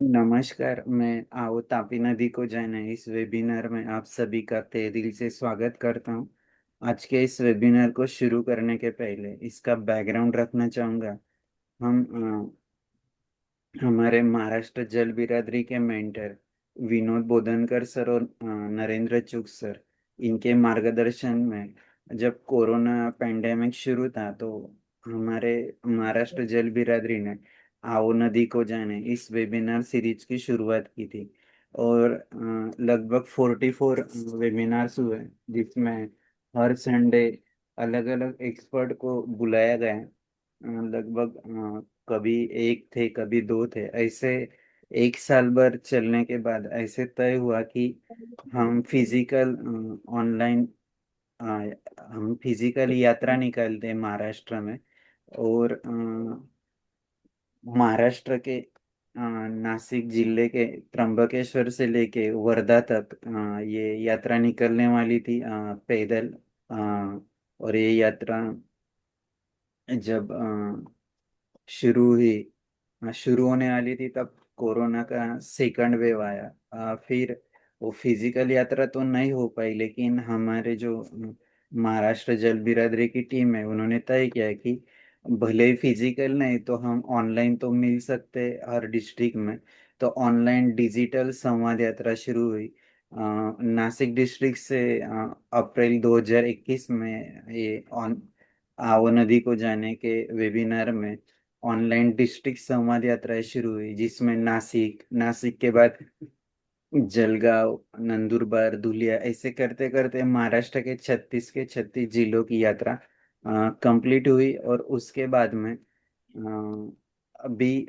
नमस्कार। मैं आओ तापी नदी को जाना इस वेबिनार में आप सभी का तहे दिल से स्वागत करता हूँ। आज के इस वेबिनार को शुरू करने के पहले इसका बैकग्राउंड रखना चाहूँगा। हम हमारे महाराष्ट्र जल बिरादरी के मेंटर विनोद बोधनकर सर और नरेंद्र चुग सर, इनके मार्गदर्शन में जब कोरोना पेंडेमिक शुरू था तो हमारे महाराष्ट्र जल बिरादरी ने आओ नदी को जाने इस वेबिनार सीरीज की शुरुआत की थी। और लगभग 44 वेबिनार्स हुए, जिसमें हर संडे अलग अलग एक्सपर्ट को बुलाया गया है। लगभग कभी एक थे कभी दो थे ऐसे। एक साल भर चलने के बाद ऐसे तय हुआ कि हम फिजिकल ऑनलाइन हम फिजिकल यात्रा निकालते हैं महाराष्ट्र में। और महाराष्ट्र के नासिक जिले के त्र्यंबकेश्वर से लेके वर्धा तक ये यात्रा निकलने वाली थी, पैदल। और ये यात्रा जब शुरू हुई शुरू होने वाली थी तब कोरोना का सेकंड वेव आया। फिर वो फिजिकल यात्रा तो नहीं हो पाई, लेकिन हमारे जो महाराष्ट्र जल बिरादरी की टीम है उन्होंने तय किया कि भले ही फिजिकल नहीं तो हम ऑनलाइन तो मिल सकते हर डिस्ट्रिक्ट में। तो ऑनलाइन डिजिटल संवाद यात्रा शुरू हुई नासिक डिस्ट्रिक्ट से। अप्रैल 2021 में ये ऑन आओ नदी को जाने के वेबिनार में ऑनलाइन डिस्ट्रिक्ट संवाद यात्राएं शुरू हुई, जिसमें नासिक नासिक के बाद जलगांव, नंदुरबार, धुलिया ऐसे करते करते महाराष्ट्र के 36 जिलों की यात्रा कंप्लीट हुई। और उसके बाद में अभी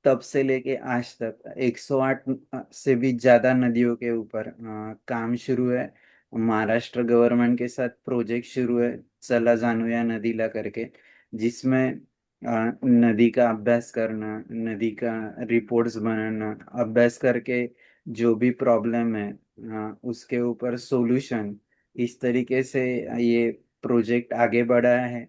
तब से लेके आज तक 108 से भी ज्यादा नदियों के ऊपर काम शुरू है। महाराष्ट्र गवर्नमेंट के साथ प्रोजेक्ट शुरू है, चला जानुया नदीला करके, जिसमें नदी का अभ्यास करना, नदी का रिपोर्ट्स बनाना, अभ्यास करके जो भी प्रॉब्लम है उसके ऊपर सॉल्यूशन, इस तरीके से ये प्रोजेक्ट आगे बढ़ा है।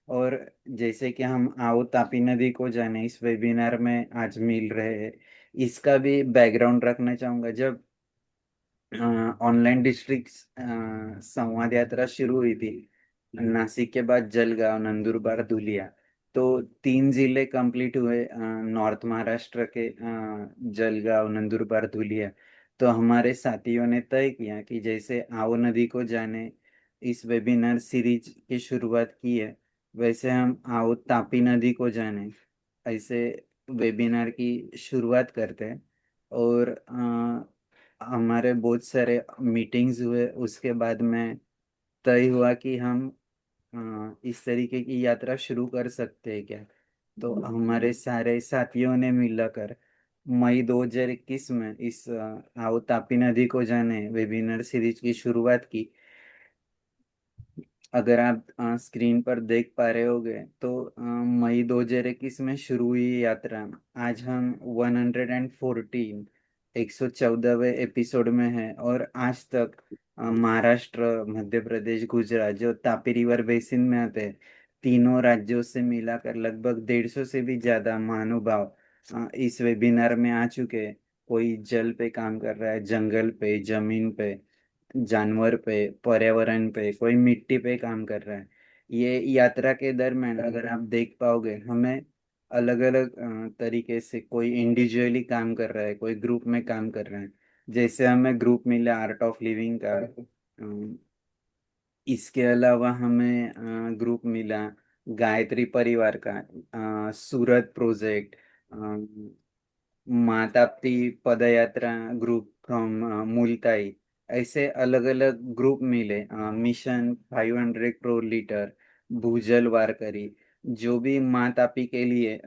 और जैसे कि हम आओ तापी नदी को जाने इस वेबिनार में आज मिल रहे हैं, इसका भी बैकग्राउंड रखना चाहूंगा। जब ऑनलाइन डिस्ट्रिक्ट संवाद यात्रा शुरू हुई थी नासिक के बाद जलगांव, नंदुरबार, धुलिया, तो 3 जिले कंप्लीट हुए नॉर्थ महाराष्ट्र के, जलगांव, नंदुरबार, धुलिया। तो हमारे साथियों ने तय किया कि जैसे आओ नदी को जाने इस वेबिनार सीरीज की शुरुआत की है, वैसे हम आओ तापी नदी को जाने ऐसे वेबिनार की शुरुआत करते हैं। और हमारे बहुत सारे मीटिंग्स हुए, उसके बाद में तय हुआ कि हम इस तरीके की यात्रा शुरू कर सकते हैं क्या। तो हमारे सारे साथियों ने मिलकर मई 2021 में इस आओ तापी नदी को जाने वेबिनार सीरीज की शुरुआत की। अगर आप स्क्रीन पर देख पा रहे होगे तो मई 2021 में शुरू हुई यात्रा आज हम 114 114वें एपिसोड में है। और आज तक महाराष्ट्र, मध्य प्रदेश, गुजरात जो तापी रिवर बेसिन में आते हैं, तीनों राज्यों से मिलाकर लगभग 150 से भी ज्यादा महानुभाव इस वेबिनार में आ चुके हैं। कोई जल पे काम कर रहा है, जंगल पे, जमीन पे, जानवर पे, पर्यावरण पे, कोई मिट्टी पे काम कर रहा है। ये यात्रा के दरम्यान अगर आप देख पाओगे, हमें अलग अलग तरीके से कोई इंडिविजुअली काम कर रहा है, कोई ग्रुप में काम कर रहा है। जैसे हमें ग्रुप मिला आर्ट ऑफ लिविंग का, इसके अलावा हमें ग्रुप मिला गायत्री परिवार का, Surat project, Matapti Padyatra group from Multai, ऐसे अलग अलग ग्रुप मिले। मिशन 500 करोड़ लीटर, भूजल वारकरी, जो भी माँ तापी के लिए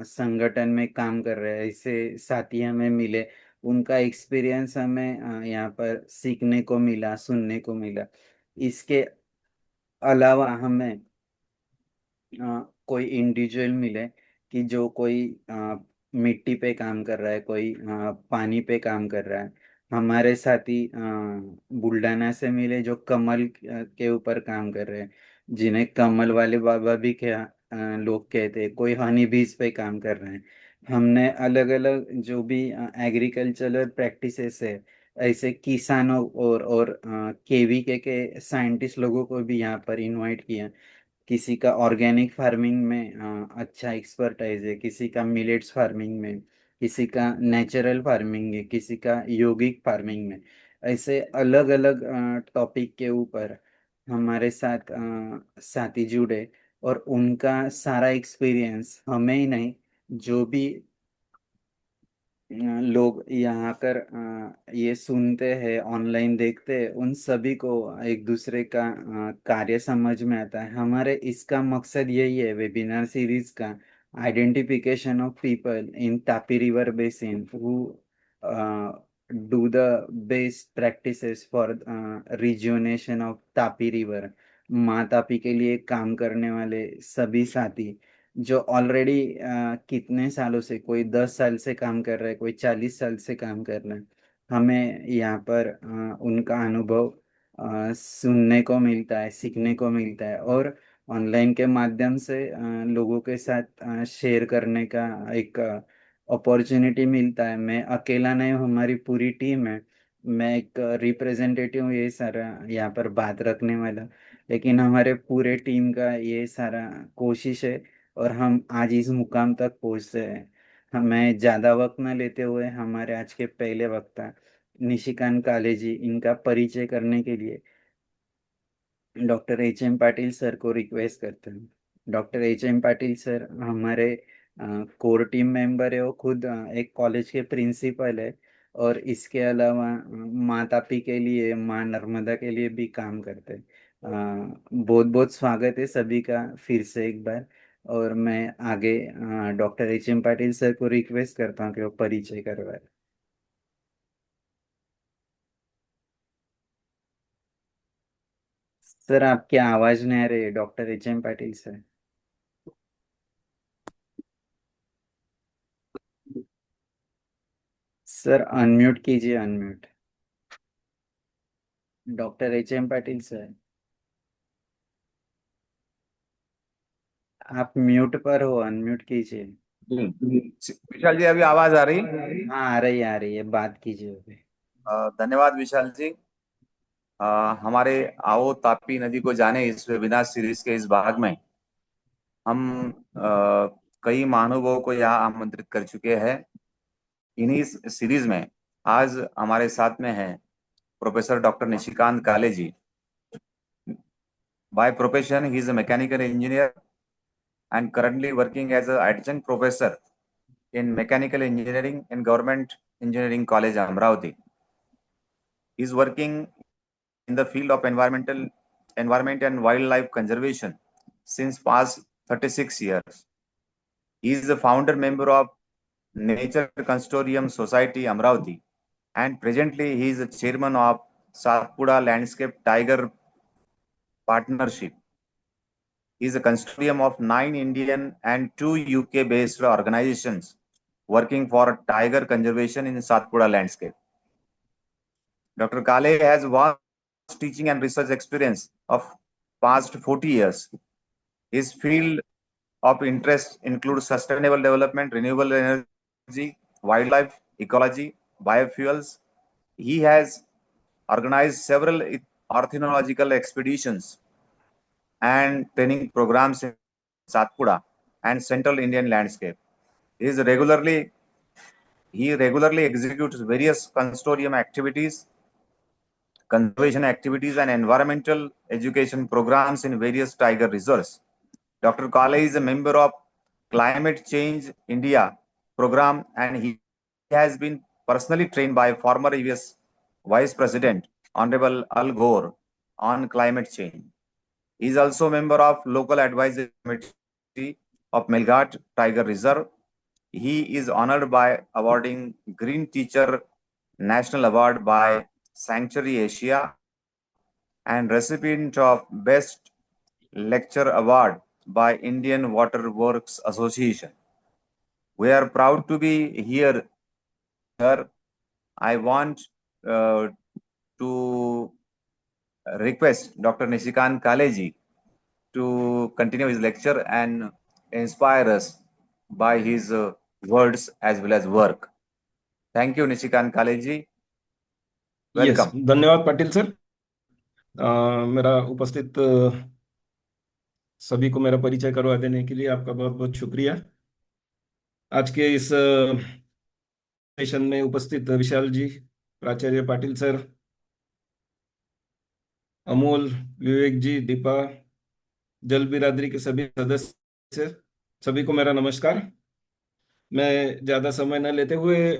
संगठन में काम कर रहे हैं ऐसे साथी हमें मिले। उनका एक्सपीरियंस हमें यहाँ पर सीखने को मिला, सुनने को मिला। इसके अलावा हमें कोई इंडिविजुअल मिले कि जो कोई मिट्टी पे काम कर रहा है, कोई पानी पे काम कर रहा है। हमारे साथी बुल्डाना से मिले जो कमल के ऊपर काम कर रहे हैं, जिन्हें कमल वाले बाबा भी क्या लोग कहते हैं, कोई हनी बीज पे काम कर रहे हैं। हमने अलग अलग जो भी एग्रीकल्चरल प्रैक्टिसेस है, ऐसे किसानों और केवी के साइंटिस्ट लोगों को भी यहाँ पर इनवाइट किया। किसी का ऑर्गेनिक फार्मिंग में अच्छा एक्सपर्टाइज है, किसी का मिलेट्स फार्मिंग में, किसी का नेचुरल फार्मिंग है, किसी का योगिक फार्मिंग में। ऐसे अलग अलग टॉपिक के ऊपर हमारे साथ साथी जुड़े, और उनका सारा एक्सपीरियंस हमें ही नहीं, जो भी लोग यहाँ कर ये सुनते हैं, ऑनलाइन देखते हैं, उन सभी को एक दूसरे का कार्य समझ में आता है। हमारे इसका मकसद यही है वेबिनार सीरीज का, identification of people in Tapi river basin who do the best practices for rejuvenation of Tapi river. माँ तापी के लिए काम करने वाले सभी साथी जो ऑलरेडी कितने सालों से, कोई 10 साल से काम कर रहा है, कोई 40 साल से काम कर रहा है। हमें यहाँ पर उनका अनुभव सुनने को मिलता है, सीखने को मिलता है, और ऑनलाइन के माध्यम से लोगों के साथ शेयर करने का एक अपॉर्चुनिटी मिलता है। मैं अकेला नहीं हूँ, हमारी पूरी टीम है। मैं एक रिप्रेजेंटेटिव हूँ ये सारा यहाँ पर बात रखने वाला, लेकिन हमारे पूरे टीम का ये सारा कोशिश है, और हम आज इस मुकाम तक पहुँचते हैं। हमें ज़्यादा वक्त न लेते हुए हमारे आज के पहले वक्ता निशिकांत काले जी, इनका परिचय करने के लिए doctor H M Patil sir को रिक्वेस्ट करते हैं। Doctor H M Patil sir हमारे कोर टीम मेंबर है, वो खुद एक कॉलेज के प्रिंसिपल है, और इसके अलावा माँ तापी के लिए, माँ नर्मदा के लिए भी काम करते हैं। बहुत बहुत स्वागत है सभी का फिर से एक बार। और मैं आगे doctor H M Patil sir को रिक्वेस्ट करता हूँ कि वो परिचय करवाए। सर आपकी आवाज़ नहीं आ रही है, doctor H M Patil sir. Sir unmute कीजिए, unmute. Doctor H M Patil sir, आप म्यूट पर हो, अनम्यूट कीजिए। जी। विशाल जी, अभी आवाज आ रही? हाँ आ रही है, बात कीजिए अभी। धन्यवाद विशाल जी। हमारे आओ तापी नदी को जाने इस वेबिनार सीरीज के इस भाग में हम कई महानुभावों को यहाँ आमंत्रित कर चुके हैं। इन्हीं सीरीज में आज हमारे साथ में है professor doctor Nishikant Kale ji. By profession he is a mechanical engineer and currently working as an adjunct professor in mechanical engineering in Government Engineering College, Amravati. He is working in the field of environment and wildlife conservation since past 36 years. He is the founder member of Nature Consortium Society Amravati, and presently he is the chairman of Satpura Landscape Tiger Partnership. He is a consortium of 9 Indian and 2 UK based organizations working for tiger conservation in Satpura landscape. Dr. Kale has vast teaching and research experience of past 40 years. His field of interest includes sustainable development, renewable energy, wildlife, ecology, biofuels. He has organized several ornithological expeditions and training programs in Satpura and Central Indian landscape. He is regularly he regularly executes various consortium activities, conservation activities, and environmental education programs in various tiger reserves. Dr. Kale is a member of Climate Change India program, and he has been personally trained by former US Vice President Honorable Al Gore on climate change. He is also a member of local advisory committee of Melghat Tiger Reserve. He is honored by awarding Green Teacher National Award by Sanctuary Asia and recipient of Best Lecture Award by Indian Water Works Association. We are proud to be here. I want to request Dr. Nishikant Kaleji to continue his lecture and inspire us by his words as well as work. Thank you, Nishikant Kaleji. Yes, Welcome. धन्यवाद Patil sir. मेरा उपस्थित सभी को मेरा परिचय करवा देने के लिए आपका बहुत बहुत शुक्रिया। आज के इस सेशन में उपस्थित विशाल जी, प्राचार्य पाटिल सर, अमोल, विवेक जी, दीपा, जल बिरादरी के सभी सदस्य, सभी को मेरा नमस्कार। मैं ज्यादा समय न लेते हुए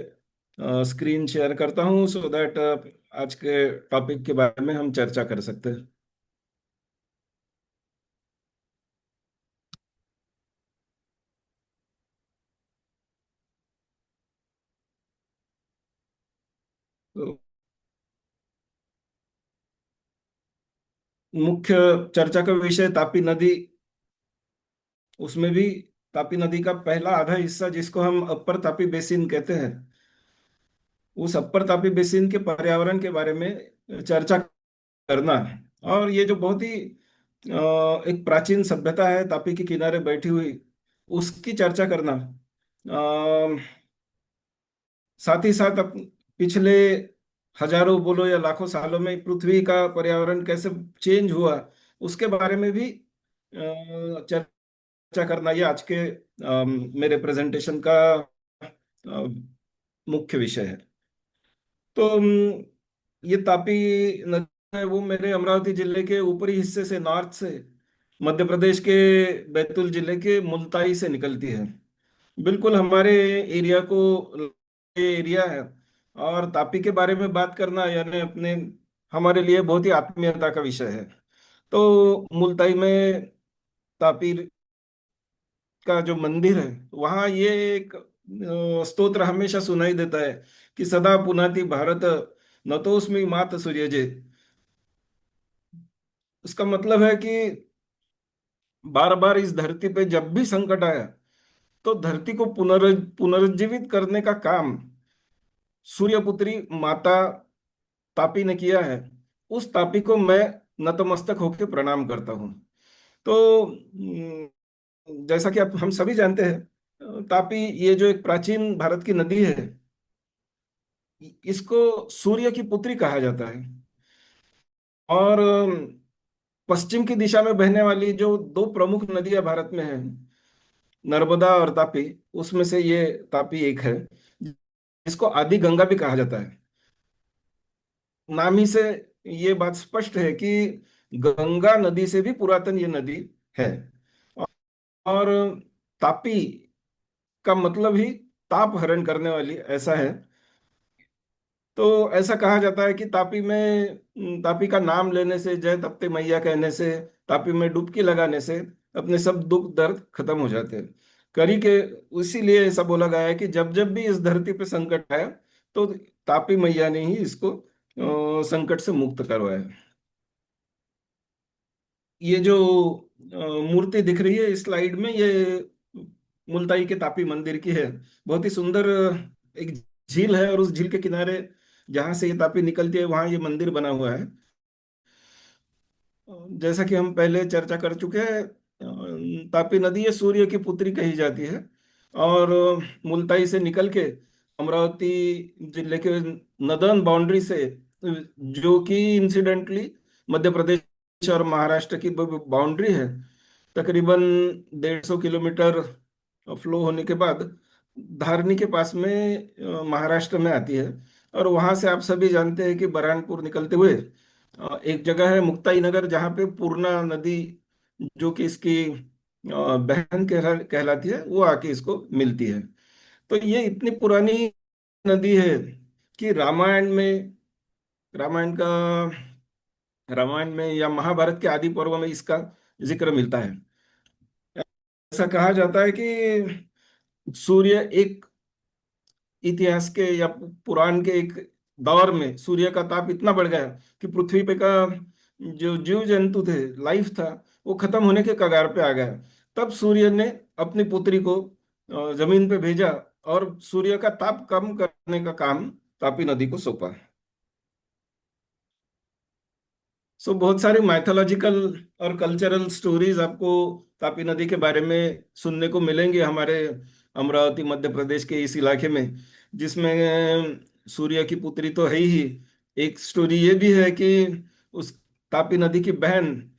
स्क्रीन शेयर करता हूं सो दैट आज के टॉपिक के बारे में हम चर्चा कर सकते हैं। तो मुख्य चर्चा का विषय तापी नदी, उसमें भी तापी नदी का पहला आधा हिस्सा जिसको हम अपर तापी बेसिन कहते हैं, उस अपर तापी बेसिन के पर्यावरण के बारे में चर्चा करना। और ये जो बहुत ही एक प्राचीन सभ्यता है तापी के किनारे बैठी हुई, उसकी चर्चा करना। साथ ही साथ पिछले हजारों बोलो या लाखों सालों में पृथ्वी का पर्यावरण कैसे चेंज हुआ, उसके बारे में भी चर्चा करना, ये आज के मेरे प्रेजेंटेशन का मुख्य विषय है। तो ये तापी नदी है, वो मेरे अमरावती जिले के ऊपरी हिस्से से, नॉर्थ से, मध्य प्रदेश के बैतूल जिले के मुल्ताई से निकलती है। बिल्कुल हमारे एरिया को एरिया है। और तापी के बारे में बात करना यानी अपने हमारे लिए बहुत ही आत्मीयता का विषय है। तो मुल्ताई में तापी का जो मंदिर है, वहाँ ये एक स्तोत्र हमेशा सुनाई देता है कि सदा पुनाति भारत नतोस्मि मात सूर्यजे। उसका मतलब है कि बार बार इस धरती पे जब भी संकट आया, तो धरती को पुनरुज्जीवित करने का काम सूर्यपुत्री माता तापी ने किया है। उस तापी को मैं नतमस्तक होकर प्रणाम करता हूँ। तो जैसा कि आप हम सभी जानते हैं, तापी ये जो एक प्राचीन भारत की नदी है, इसको सूर्य की पुत्री कहा जाता है। और पश्चिम की दिशा में बहने वाली जो दो प्रमुख नदियां भारत में हैं, नर्मदा और तापी, उसमें से ये तापी एक है, जिसको आदि गंगा भी कहा जाता है। नाम ही से ये बात स्पष्ट है कि गंगा नदी से भी पुरातन ये नदी है। और तापी का मतलब ही ताप हरण करने वाली, ऐसा है। तो ऐसा कहा जाता है कि तापी में, तापी का नाम लेने से, जय तप्ती मैया कहने से, तापी में डुबकी लगाने से अपने सब दुख दर्द खत्म हो जाते हैं। करी के इसीलिए ऐसा बोला गया है कि जब जब भी इस धरती पे संकट आया, तो तापी मैया ने ही इसको संकट से मुक्त करवाया। ये जो मूर्ति दिख रही है इस स्लाइड में, ये मुल्ताई के तापी मंदिर की है। बहुत ही सुंदर एक झील है, और उस झील के किनारे जहां से ये तापी निकलती है, वहां ये मंदिर बना हुआ है। जैसा कि हम पहले चर्चा कर चुके हैं, तापी नदी ये सूर्य की पुत्री कही जाती है। और मुल्ताई से निकल के अमरावती जिले के नदर्न बाउंड्री से, जो कि इंसिडेंटली मध्य प्रदेश और महाराष्ट्र की बाउंड्री है, तकरीबन 150 किलोमीटर फ्लो होने के बाद धारनी के पास में महाराष्ट्र में आती है। और वहां से आप सभी जानते हैं कि बरहानपुर निकलते हुए एक जगह है मुक्ताई नगर, जहाँ पे पूर्णा नदी, जो कि इसकी बहन कहलाती है, वो आके इसको मिलती है। तो ये इतनी पुरानी नदी है कि रामायण का रामायण में या महाभारत के आदि पर्व में इसका जिक्र मिलता है। ऐसा कहा जाता है कि सूर्य एक इतिहास के या पुराण के एक दौर में सूर्य का ताप इतना बढ़ गया कि पृथ्वी पे का जो जीव जंतु थे, लाइफ था, वो खत्म होने के कगार पे आ गया। तब सूर्य ने अपनी पुत्री को जमीन पे भेजा, और सूर्य का ताप कम करने का काम तापी नदी को सौंपा। सो बहुत सारी माइथोलॉजिकल और कल्चरल स्टोरीज आपको तापी नदी के बारे में सुनने को मिलेंगे हमारे अमरावती मध्य प्रदेश के इस इलाके में, जिसमें सूर्य की पुत्री तो है ही। एक स्टोरी ये भी है कि उस तापी नदी की बहन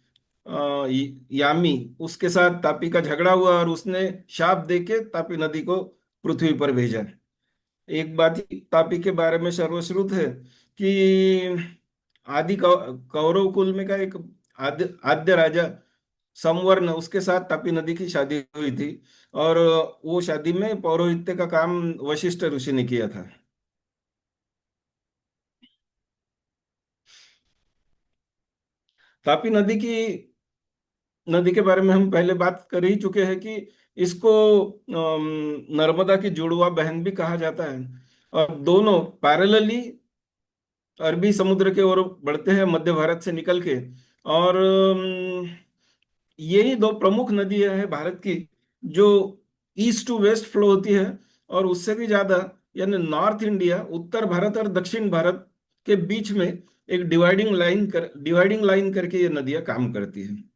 यामी, उसके साथ तापी का झगड़ा हुआ और उसने शाप देके तापी नदी को पृथ्वी पर भेजा। एक बात तापी के बारे में सर्वश्रुत है कि कौरव कुल में का एक आद्य राजा संवर्ण, उसके साथ तापी नदी की शादी हुई थी। और वो शादी में पौरोहित्य का काम वशिष्ठ ऋषि ने किया था। तापी नदी के बारे में हम पहले बात कर ही चुके हैं कि इसको नर्मदा की जुड़वा बहन भी कहा जाता है। और दोनों पैरेलली अरबी समुद्र के ओर बढ़ते हैं मध्य भारत से निकल के। और यही दो प्रमुख नदियां हैं भारत की, जो ईस्ट टू वेस्ट फ्लो होती है। और उससे भी ज्यादा, यानी नॉर्थ इंडिया, उत्तर भारत और दक्षिण भारत के बीच में एक डिवाइडिंग लाइन करके ये नदियां काम करती हैं।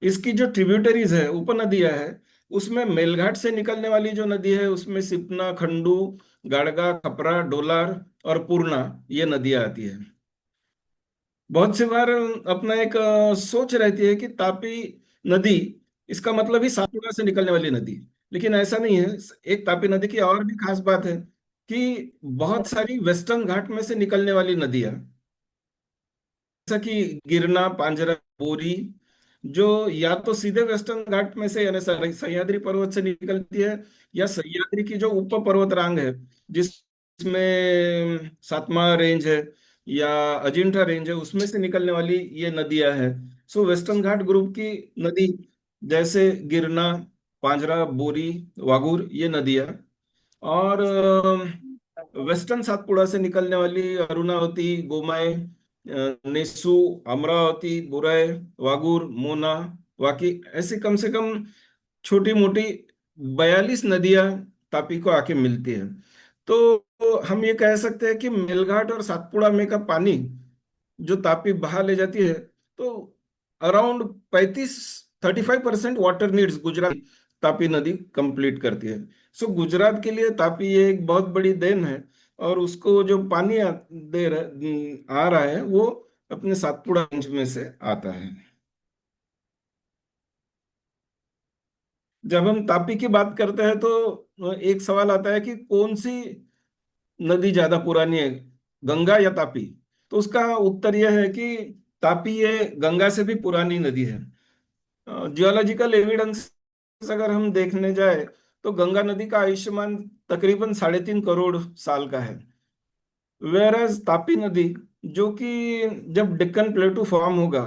इसकी जो ट्रिब्यूटरीज है, उपनदियां है, उसमें मेलघाट से निकलने वाली जो नदी है उसमें सिपना, खंडू, गाड़गा, खपरा, डोलार और पूर्णा, ये नदियां आती है। बहुत सी बार अपना एक सोच रहती है कि तापी नदी, इसका मतलब ही सातपुड़ा से निकलने वाली नदी। लेकिन ऐसा नहीं है। एक तापी नदी की और भी खास बात है कि बहुत सारी वेस्टर्न घाट में से निकलने वाली नदियां, जैसा कि गिरना, पांजरा, बोरी, जो या तो सीधे वेस्टर्न घाट में से यानी सह्याद्री पर्वत से निकलती है, या सह्याद्री की जो उप पर्वतरांग है, जिसमें सातमा रेंज है या अजिंठा रेंज है, उसमें से निकलने वाली ये नदियां हैं। सो वेस्टर्न घाट ग्रुप की नदी, जैसे गिरना, पांजरा, बोरी, वागुर, ये नदियां। और वेस्टर्न सातपुड़ा से निकलने वाली अरुणावती, गोमय, नेसू, अमरावती, बुरई, वागुर, मोना, वाकी, ऐसी कम से कम छोटी मोटी 42 नदियां तापी को आके मिलती है। तो हम ये कह सकते हैं कि मेलघाट और सातपुड़ा में का पानी जो तापी बहा ले जाती है, तो around 35% water needs Gujarat Tapi नदी कंप्लीट करती है। सो गुजरात के लिए तापी ये एक बहुत बड़ी देन है। और उसको जो पानी आ रहा है वो अपने सातपुड़ा रेंज में से आता है। जब हम तापी की बात करते हैं तो एक सवाल आता है कि कौन सी नदी ज्यादा पुरानी है, गंगा या तापी? तो उसका उत्तर यह है कि तापी ये गंगा से भी पुरानी नदी है। जियोलॉजिकल एविडेंस अगर हम देखने जाए तो गंगा नदी का आयुष्मान तकरीबन 3.5 करोड़ साल का है। वेरएज तापी नदी, जो कि जब डेक्कन प्लेटू फॉर्म हो गया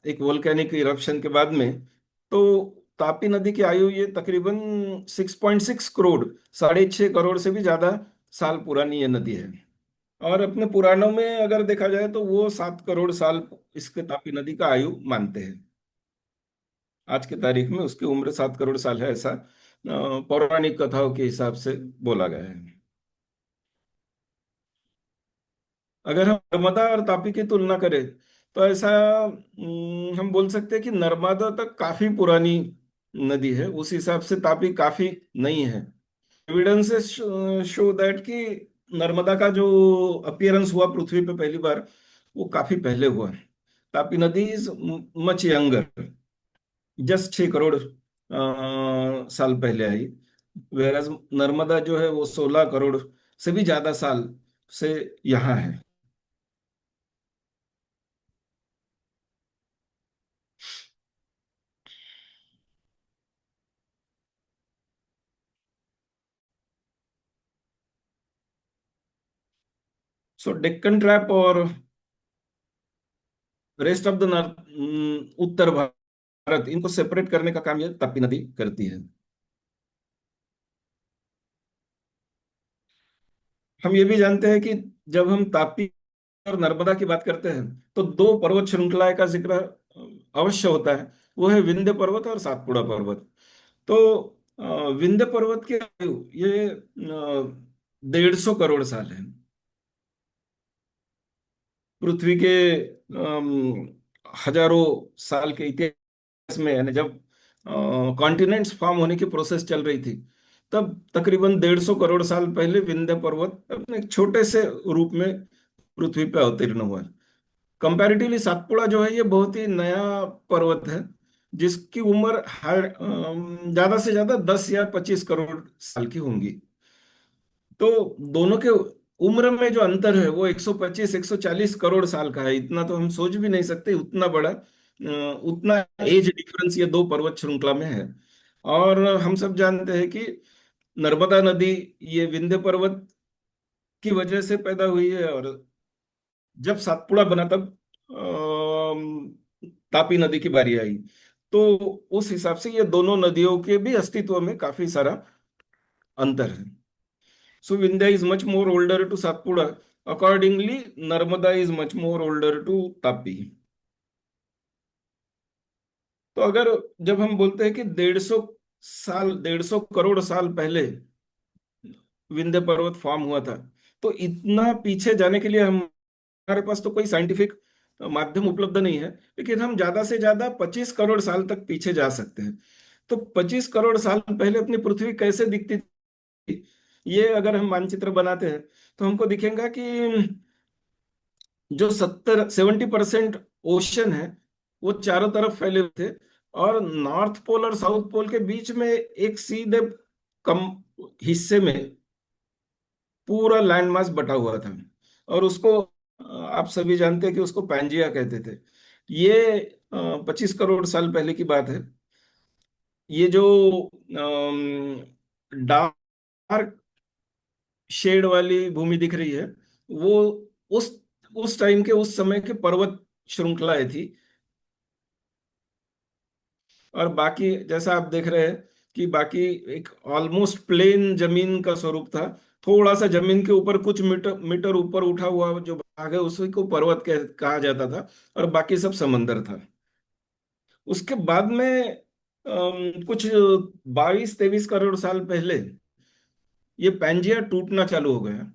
एक वोल्केनिक इरप्शन के बाद में, तो तापी नदी की आयु ये तकरीबन 6.6 करोड़, 6.5 करोड़ से भी ज्यादा साल पुरानी ये नदी है। और अपने पुराणों में अगर देखा जाए तो वो 7 करोड़ साल इसके तापी नदी का आयु मानते हैं। आज की तारीख में उसकी उम्र 7 करोड़ साल है, ऐसा पौराणिक कथाओं के हिसाब से बोला गया है। अगर हम नर्मदा और तापी की तुलना करें तो ऐसा हम बोल सकते हैं कि नर्मदा तक काफी पुरानी नदी है, उस हिसाब से तापी काफी नई है। एविडेंसेस शो दैट कि नर्मदा का जो अपीयरेंस हुआ पृथ्वी पे पहली बार, वो काफी पहले हुआ है। तापी नदी is much younger, just 6 crore साल पहले आई। वेरस नर्मदा जो है वो 16 करोड़ से भी ज्यादा साल से यहाँ है। सो डेक्कन ट्रैप और रेस्ट ऑफ द उत्तर भारत, इनको सेपरेट करने का काम ये तापी नदी करती है। हम ये भी जानते हैं कि जब हम तापी और नर्मदा की बात करते हैं तो दो पर्वत श्रृंखलाएं का जिक्र अवश्य होता है। वो है विंध्य पर्वत और सातपुड़ा पर्वत। तो विंध्य पर्वत की आयु ये 150 करोड़ साल है। पृथ्वी के हजारों साल के इतिहास में, यानी जब कॉन्टिनेंट्स फॉर्म होने की प्रोसेस चल रही थी, तब तकरीबन 150 करोड़ साल पहले विंध्य पर्वत अपने एक छोटे से रूप में पृथ्वी पे अवतीर्ण हुआ। कंपैरेटिवली सातपुड़ा जो है ये बहुत ही नया पर्वत है, जिसकी उम्र ज्यादा से ज्यादा 10 या 25 करोड़ साल की होंगी। तो दोनों के उम्र में जो अंतर है वो 125 140 करोड़ साल का है। इतना तो हम सोच भी नहीं सकते, उतना बड़ा उतना एज डिफरेंस ये दो पर्वत श्रृंखला में है। और हम सब जानते हैं कि नर्मदा नदी ये विंध्य पर्वत की वजह से पैदा हुई है, और जब सातपुड़ा बना तब तापी नदी की बारी आई। तो उस हिसाब से ये दोनों नदियों के भी अस्तित्व में काफी सारा अंतर है। So Vindhya is much more older to Satpura. Accordingly, Narmada is much more older to Tapi. तो अगर जब हम बोलते हैं कि 150 करोड़ साल पहले विंध्य पर्वत फॉर्म हुआ था, तो इतना पीछे जाने के लिए हमारे पास तो कोई साइंटिफिक माध्यम उपलब्ध नहीं है, लेकिन हम ज्यादा से ज्यादा 25 करोड़ साल तक पीछे जा सकते हैं। तो 25 करोड़ साल पहले अपनी पृथ्वी कैसे दिखती थी, ये अगर हम मानचित्र बनाते हैं तो हमको दिखेगा कि जो 70-70% ओशन है वो चारों तरफ फैले हुए थे, और नॉर्थ पोल और साउथ पोल के बीच में एक सीधे कम हिस्से में पूरा लैंड मास बटा हुआ था। और उसको आप सभी जानते हैं कि उसको पैंजिया कहते थे। ये 25 करोड़ साल पहले की बात है। ये जो डार्क शेड वाली भूमि दिख रही है, वो उस उस टाइम के उस समय के पर्वत श्रृंखलाएं थी। और बाकी जैसा आप देख रहे हैं कि बाकी एक ऑलमोस्ट प्लेन जमीन का स्वरूप था। थोड़ा सा जमीन के ऊपर कुछ मीटर मीटर ऊपर उठा हुआ जो भाग है उसी को पर्वत कहा जाता था, और बाकी सब समंदर था। उसके बाद में कुछ 22-23 करोड़ साल पहले ये पैंजिया टूटना चालू हो गया,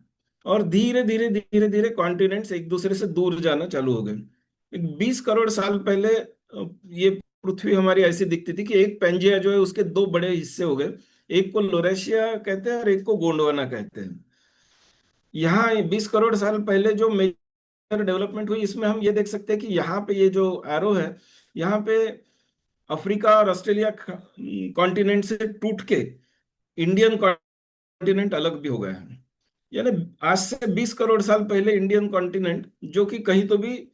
और धीरे धीरे धीरे धीरे कॉन्टिनेंट्स एक दूसरे से दूर जाना चालू हो गए। एक 20 करोड़ साल पहले ये पृथ्वी हमारी ऐसी दिखती थी कि एक पैंजिया जो है उसके दो बड़े हिस्से हो गए। एक को लोरेशिया कहते हैं और एक को गोंडवाना कहते हैं। यहाँ 20 करोड़ साल पहले जो मेजर डेवलपमेंट हुई, इसमें हम ये देख सकते हैं कि यहाँ पे ये जो एरो है, यहाँ पे अफ्रीका और ऑस्ट्रेलिया कॉन्टिनेंट से टूट के इंडियन कॉन्टिनेंट अलग भी हो गया है। यानी आज से 20 करोड़ साल पहले इंडियन कॉन्टिनेंट, जो कि कहीं तो भी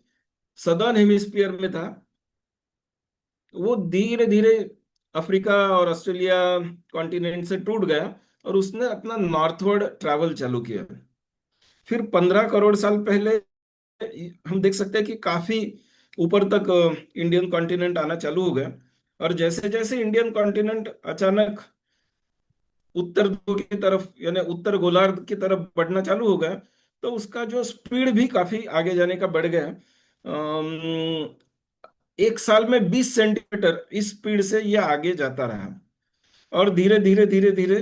सदर्न हेमिस्फीयर में था, वो धीरे धीरे अफ्रीका और ऑस्ट्रेलिया कॉन्टिनेंट से टूट गया, और उसने अपना नॉर्थवर्ड ट्रैवल चालू किया। फिर 15 करोड़ साल पहले हम देख सकते हैं कि काफी ऊपर तक इंडियन कॉन्टिनेंट आना चालू हो गया। और जैसे जैसे इंडियन कॉन्टिनेंट अचानक उत्तर ध्रुव की तरफ यानी उत्तर गोलार्ध की तरफ बढ़ना चालू हो गया, तो उसका जो स्पीड भी काफी आगे जाने का बढ़ गया। एक साल में 20 सेंटीमीटर इस स्पीड से यह आगे जाता रहा, और धीरे धीरे धीरे धीरे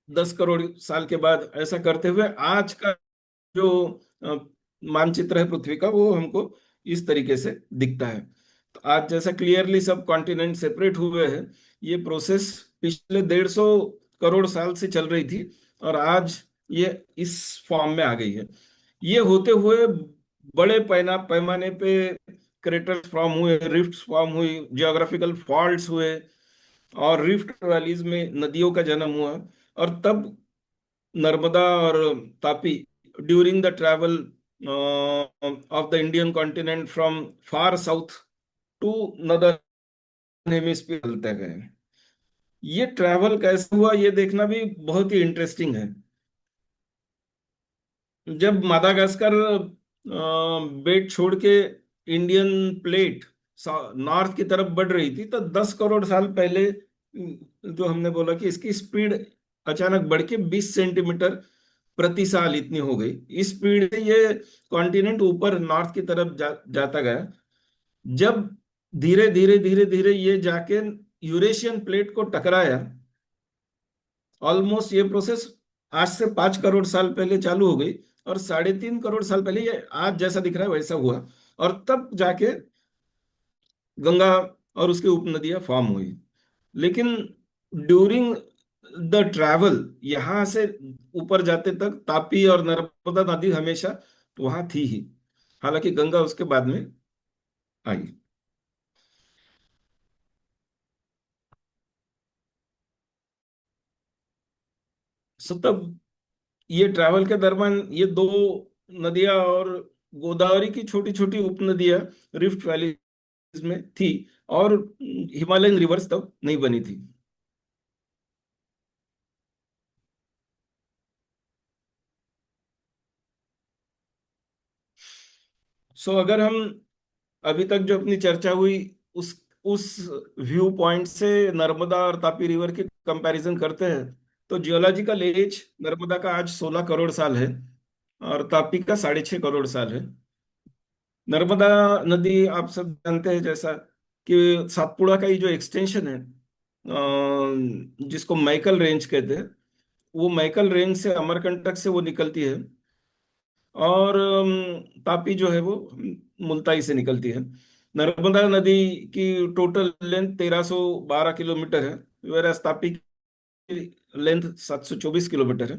10 करोड़ साल के बाद ऐसा करते हुए आज का जो अ, मानचित्र है पृथ्वी का, वो हमको इस तरीके से दिखता है। तो आज जैसा क्लियरली सब कॉन्टिनेंट सेपरेट हुए हैं, ये प्रोसेस पिछले 150 करोड़ साल से चल रही थी, और आज ये इस फॉर्म में आ गई है। ये होते हुए बड़े पैमाने पे क्रेटर्स फॉर्म हुए, रिफ्ट्स फॉर्म हुई, जियोग्राफिकल फॉल्ट्स हुए, और रिफ्ट वैलीज में नदियों का जन्म हुआ। और तब नर्मदा और Tapi during the travel of the Indian continent from far south to northern hemisphere चलते गए। ये ट्रैवल कैसे हुआ ये देखना भी बहुत ही इंटरेस्टिंग है। जब मादागास्कर बेट छोड़ के इंडियन प्लेट नॉर्थ की तरफ बढ़ रही थी, तो 10 करोड़ साल पहले जो हमने बोला कि इसकी स्पीड अचानक बढ़ के 20 सेंटीमीटर प्रति साल इतनी हो गई। इस स्पीड से ये कॉन्टिनेंट ऊपर नॉर्थ की तरफ जाता गया। जब धीरे धीरे धीरे धीरे ये जाके यूरेशियन प्लेट को टकराया, ऑलमोस्ट ये प्रोसेस आज से 5 करोड़ साल पहले चालू हो गई, और 3.5 करोड़ साल पहले ये आज जैसा दिख रहा है वैसा हुआ, और तब जाके गंगा और उसकी उपनदियां फॉर्म हुई। लेकिन ड्यूरिंग द ट्रैवल यहां से ऊपर जाते तक तापी और नर्मदा नदी हमेशा वहां थी ही, हालांकि गंगा उसके बाद में आई। सो तब ये ट्रैवल के दरमियान ये दो नदियां और गोदावरी की छोटी छोटी उपनदियां रिफ्ट वैली में थी, और हिमालयन रिवर्स तब नहीं बनी थी। सो अगर हम अभी तक जो अपनी चर्चा हुई उस उस व्यू पॉइंट से नर्मदा और तापी रिवर की कंपैरिजन करते हैं, तो जियोलॉजिकल एज नर्मदा का आज 16 करोड़ साल है और तापी का 6.5 करोड़ साल है। नर्मदा नदी आप सब जानते हैं जैसा कि सातपुड़ा का ये जो एक्सटेंशन है, जिसको मैकल रेंज कहते हैं, वो मैकल रेंज से अमरकंटक से वो निकलती है, और तापी जो है वो मुल्ताई से निकलती है। नर्मदा नदी की टोटल लेंथ 1312 किलोमीटर है, वेराज तापी की लेंथ 724 किलोमीटर है।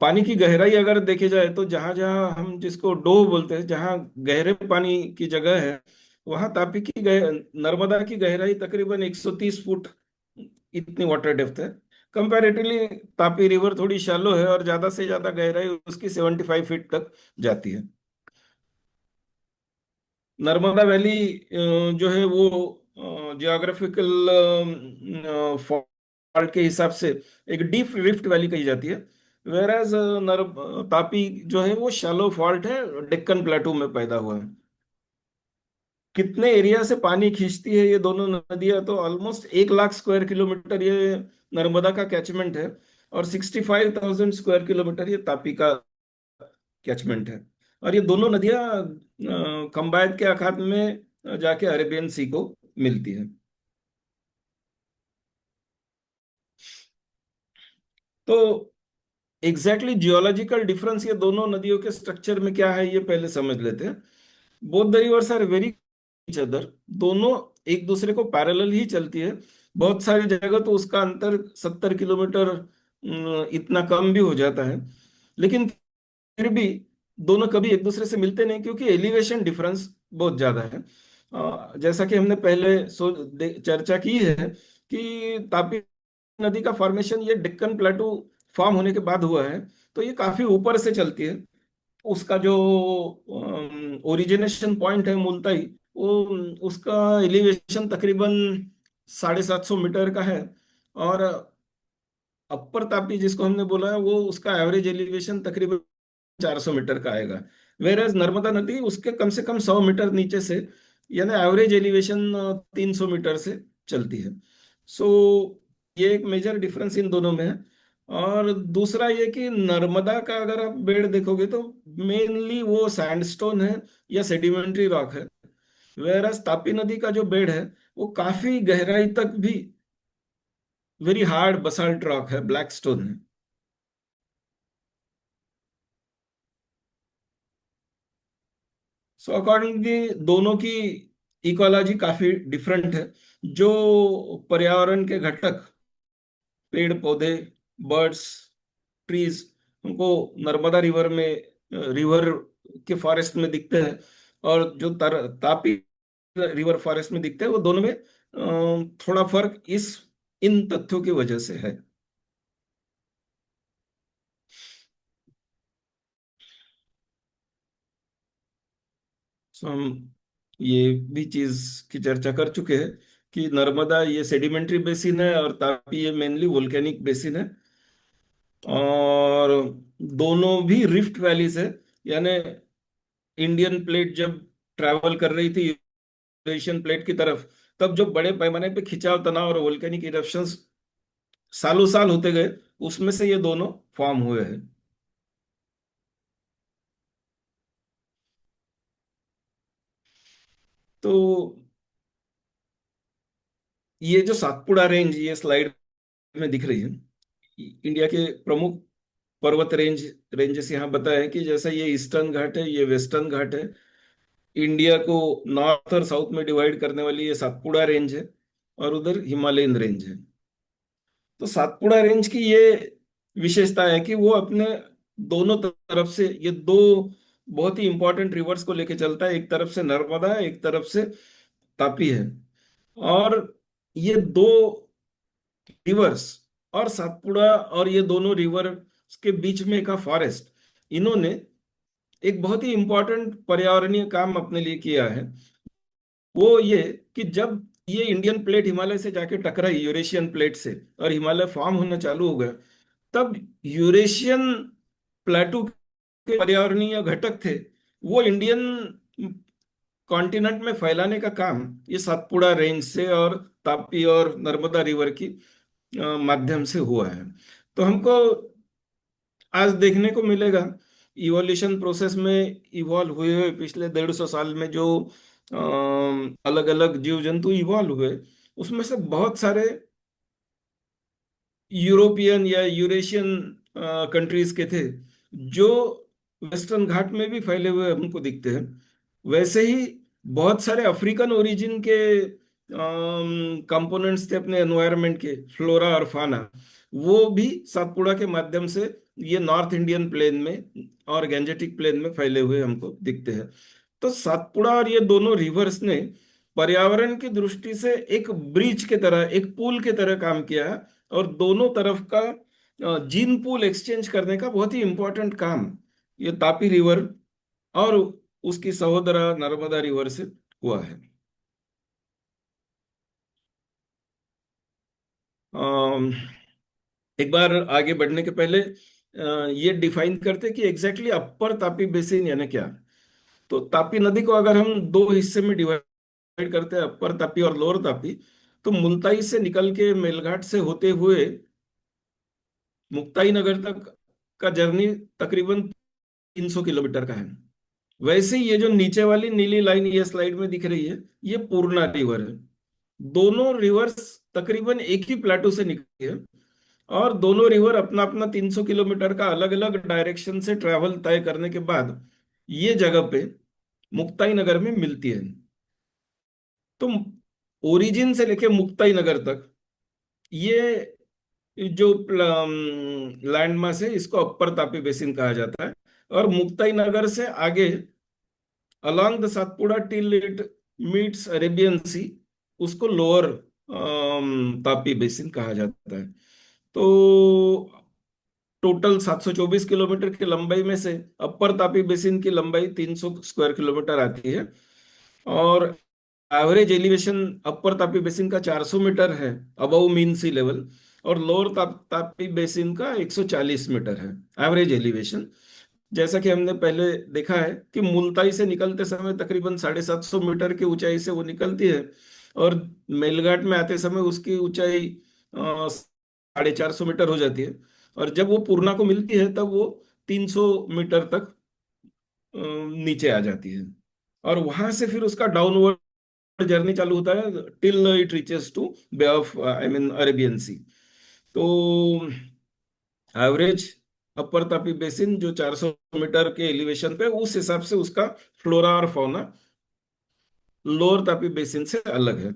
पानी की गहराई अगर देखे जाए तो जहां जहां हम जिसको डोव बोलते हैं, जहां गहरे पानी की जगह है, वहां तापी की नर्मदा की गहराई तकरीबन 130 फुट इतनी वाटर डेप्थ है। कंपैरेटिवली तापी रिवर थोड़ी शैलो है और ज्यादा से ज्यादा गहराई उसकी 75 फीट तक जाती है। नर्मदा वैली जो है वो जियोग्राफिकल फॉल्ट के हिसाब से एक डीप रिफ्ट वैली कही जाती है, वेराज तापी जो है वो शैलो फॉल्ट है, डेक्कन प्लेटू में पैदा हुआ है। कितने एरिया से पानी खींचती है ये दोनों नदियां, तो ऑलमोस्ट 1 लाख स्क्वायर किलोमीटर ये नर्मदा का कैचमेंट है, और 65,000 स्क्वायर किलोमीटर ये तापी का कैचमेंट है। और ये दोनों नदियां खंबात के अखात में जाके अरेबियन सी को मिलती है। तो एग्जैक्टली जियोलॉजिकल डिफरेंस ये दोनों नदियों के स्ट्रक्चर में क्या है ये पहले समझ लेते हैं। Both the rivers are very each other, दोनों एक दूसरे को पैरेलल ही चलती है। बहुत सारी जगह तो उसका अंतर 70 किलोमीटर इतना कम भी हो जाता है, लेकिन फिर भी दोनों कभी एक दूसरे से मिलते नहीं क्योंकि एलिवेशन डिफरेंस बहुत ज्यादा है। जैसा कि हमने पहले चर्चा की है कि तापी नदी का फॉर्मेशन ये डेक्कन प्लेटू फॉर्म होने के बाद हुआ है, तो ये काफी ऊपर से चलती है। उसका जो ओरिजिनेशन पॉइंट है मुल्ताई, वो उसका एलिवेशन तकरीबन 750 मीटर का है, और अपर तापी जिसको हमने बोला है वो उसका एवरेज एलिवेशन तकरीबन 400 मीटर का आएगा। वेरएज नर्मदा नदी उसके कम से कम 100 मीटर नीचे से, यानी एवरेज एलिवेशन 300 मीटर से चलती है। सो ये एक मेजर डिफरेंस इन दोनों में है। और दूसरा ये कि नर्मदा का अगर आप बेड देखोगे तो मेनली वो सैंडस्टोन है या सेडिमेंट्री रॉक है, वेरएज तापी नदी का जो बेड है वो काफी गहराई तक भी वेरी हार्ड बसाल्ट रॉक है, ब्लैक स्टोन है। सो अकॉर्डिंगली दोनों की इकोलॉजी काफी डिफरेंट है। जो पर्यावरण के घटक, पेड़ पौधे, बर्ड्स, ट्रीज, हमको नर्मदा रिवर में, रिवर के फॉरेस्ट में दिखते हैं, और जो तापी रिवर फॉरेस्ट में दिखते हैं, वो दोनों में थोड़ा फर्क इस इन तथ्यों की वजह से है। सो हम ये भी चीज की चर्चा कर चुके हैं कि नर्मदा ये सेडिमेंट्री बेसिन है और तापी ये मेनली वोल्केनिक बेसिन है, और दोनों भी रिफ्ट वैलीज है। यानी इंडियन प्लेट जब ट्रैवल कर रही थी एशियन प्लेट की तरफ, तब जो बड़े पैमाने पे खिंचाव तनाव और वोल्केनिक इरप्शंस सालों साल होते गए, उसमें से ये दोनों फॉर्म हुए हैं। तो ये जो सातपुड़ा रेंज ये स्लाइड में दिख रही है, इंडिया के प्रमुख पर्वत रेंजेस यहाँ बताए हैं कि जैसा ये ईस्टर्न घाट है, ये वेस्टर्न घाट है। इंडिया को नॉर्थ और साउथ में डिवाइड करने वाली ये सातपुड़ा रेंज है, और उधर हिमालयन रेंज है। तो सातपुड़ा रेंज की ये विशेषता है कि वो अपने दोनों तरफ से ये दो बहुत ही इंपॉर्टेंट रिवर्स को लेके चलता है। एक तरफ से नर्मदा है, एक तरफ से तापी है। और ये दो रिवर्स और सातपुड़ा और ये दोनों रिवर के बीच में का फॉरेस्ट, इन्होंने एक बहुत ही इंपॉर्टेंट पर्यावरणीय काम अपने लिए किया है। वो ये कि जब ये इंडियन प्लेट हिमालय से जाके टकराई यूरेशियन प्लेट से, और हिमालय फॉर्म होना चालू हो गया, तब यूरेशियन प्लेटू के पर्यावरणीय घटक थे, वो इंडियन कॉन्टिनेंट में फैलाने का काम ये सातपुड़ा रेंज से और तापी और नर्मदा रिवर की माध्यम से हुआ है। तो हमको आज देखने को मिलेगा इवोल्यूशन प्रोसेस में इवॉल्व हुए हुए पिछले 150 साल में जो अलग अलग जीव जंतु इवॉल्व हुए, उसमें से बहुत सारे यूरोपियन या यूरेशियन कंट्रीज के थे, जो वेस्टर्न घाट में भी फैले हुए हमको दिखते हैं। वैसे ही बहुत सारे अफ्रीकन ओरिजिन के कंपोनेंट्स थे अपने एनवायरनमेंट के, फ्लोरा और फाना, वो भी सातपुड़ा के माध्यम से ये नॉर्थ इंडियन प्लेन में और गैंजेटिक प्लेन में फैले हुए हमको दिखते हैं। तो सातपुड़ा और ये दोनों रिवर्स ने पर्यावरण की दृष्टि से एक ब्रिज के तरह, एक पुल के तरह काम किया है, और दोनों तरफ का जीन पूल एक्सचेंज करने का बहुत ही इंपॉर्टेंट काम ये तापी रिवर और उसकी सहोदरा नर्मदा रिवर से हुआ है। अम, एक बार आगे बढ़ने के पहले ये डिफाइन करते कि एग्जैक्टली अपर तापी बेसिन यानी क्या। तो तापी नदी को अगर हम दो हिस्से में डिवाइड करते हैं, अपर तापी और लोअर तापी, तो मुल्ताई से निकल के मेलघाट से होते हुए मुक्ताई नगर तक का जर्नी तकरीबन 300 किलोमीटर का है। वैसे ही ये जो नीचे वाली नीली लाइन ये स्लाइड में दिख रही है, ये पूर्णा रिवर है। दोनों रिवर्स तकरीबन एक ही प्लेटो से निकली है, और दोनों रिवर अपना अपना 300 किलोमीटर का अलग अलग डायरेक्शन से ट्रैवल तय करने के बाद ये जगह पे मुक्ताई नगर में मिलती है। तो ओरिजिन से लेके मुक्ताई नगर तक ये जो लैंड मास है, इसको अपर तापी बेसिन कहा जाता है। और मुक्ताई नगर से आगे along the Satpura till it meets Arabian sea, उसको लोअर तापी बेसिन कहा जाता है। तो टोटल 724 किलोमीटर की लंबाई में से अपर तापी बेसिन की लंबाई 300 स्क्वायर किलोमीटर आती है, और एवरेज एलिवेशन अपर तापी बेसिन का 400 मीटर है अबव मीन सी लेवल, और लोअर तापी बेसिन का 140 मीटर है एवरेज एलिवेशन। जैसा कि हमने पहले देखा है कि मुल्ताई से निकलते समय तकरीबन 750 मीटर की ऊंचाई से वो निकलती है, और मेलघाट में आते समय उसकी ऊंचाई 450 मीटर हो जाती है, और जब वो पूर्णा को मिलती है तब वो 300 मीटर तक नीचे आ जाती है। और वहां से फिर उसका डाउनवर्ड जर्नी चालू होता है till it reaches to bay of I mean Arabian sea. तो एवरेज अपर तापी बेसिन जो 400 मीटर के एलिवेशन पे, उस हिसाब से उसका फ्लोरा और फौना लोअर तापी बेसिन से अलग है।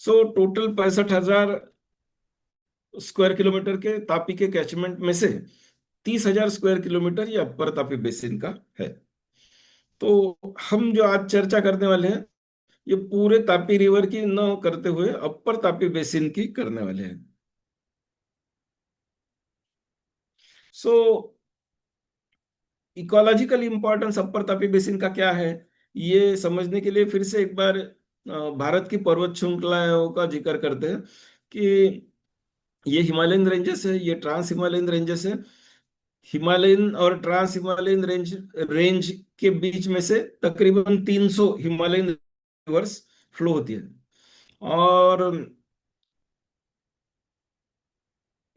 सो टोटल 65,000 स्क्वायर किलोमीटर के तापी के कैचमेंट में से 30,000 स्क्वायर किलोमीटर ये अपर तापी बेसिन का है। तो हम जो आज चर्चा करने वाले हैं, ये पूरे तापी रिवर की न करते हुए अपर तापी बेसिन की करने वाले हैं। सो इकोलॉजिकल इंपॉर्टेंस अपर तापी बेसिन का क्या है, ये समझने के लिए फिर से एक बार भारत की पर्वत श्रृंखलाओं का जिक्र करते हैं कि ये हिमालयन रेंजेस है, ये ट्रांस हिमालयन रेंजेस है। हिमालयन और ट्रांस हिमालयन रेंज रेंज के बीच में से तकरीबन 300 हिमालयन रिवर्स फ्लो होती है। और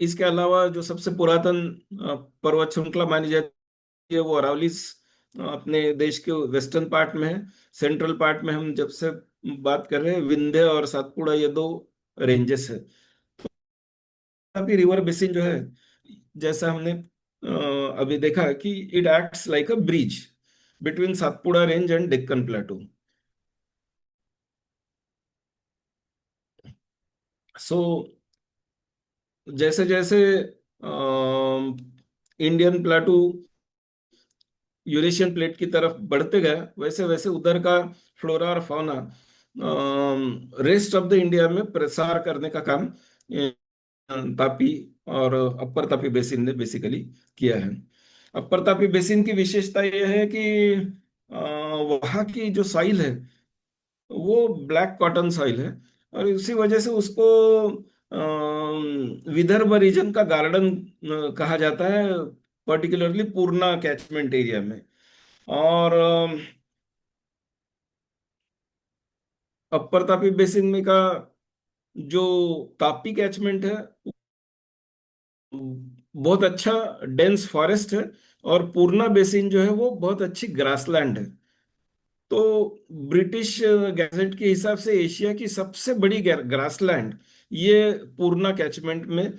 इसके अलावा जो सबसे पुरातन पर्वत श्रृंखला मानी जाती है वो अरावली अपने देश के वेस्टर्न पार्ट में है। सेंट्रल पार्ट में हम जब से बात कर रहे हैं, विंध्य और सातपुड़ा ये दो रेंजेस है। अभी रिवर बेसिन जो है जैसा हमने अभी देखा कि it acts like a bridge between Satpura range and Deccan plateau. So जैसे जैसे इंडियन प्लेटू यूरेशियन प्लेट की तरफ बढ़ते गए, वैसे वैसे उधर का फ्लोरा और fauna rest of the India में प्रसार करने का काम तापी और अपर तापी बेसिन ने बेसिकली किया है। अपर तापी बेसिन की विशेषता यह है कि वहाँ की जो साइल है वो ब्लैक कॉटन सॉइल है, और इसी वजह से उसको विदर्भ रीजन का गार्डन कहा जाता है, पर्टिकुलरली पूर्णा कैचमेंट एरिया में। और अपर तापी बेसिन में का जो तापी कैचमेंट है बहुत अच्छा डेंस फॉरेस्ट है, और पूर्णा बेसिन जो है वो बहुत अच्छी ग्रासलैंड है। तो ब्रिटिश गैजेट के हिसाब से एशिया की सबसे बड़ी ग्रासलैंड ये पूर्णा कैचमेंट में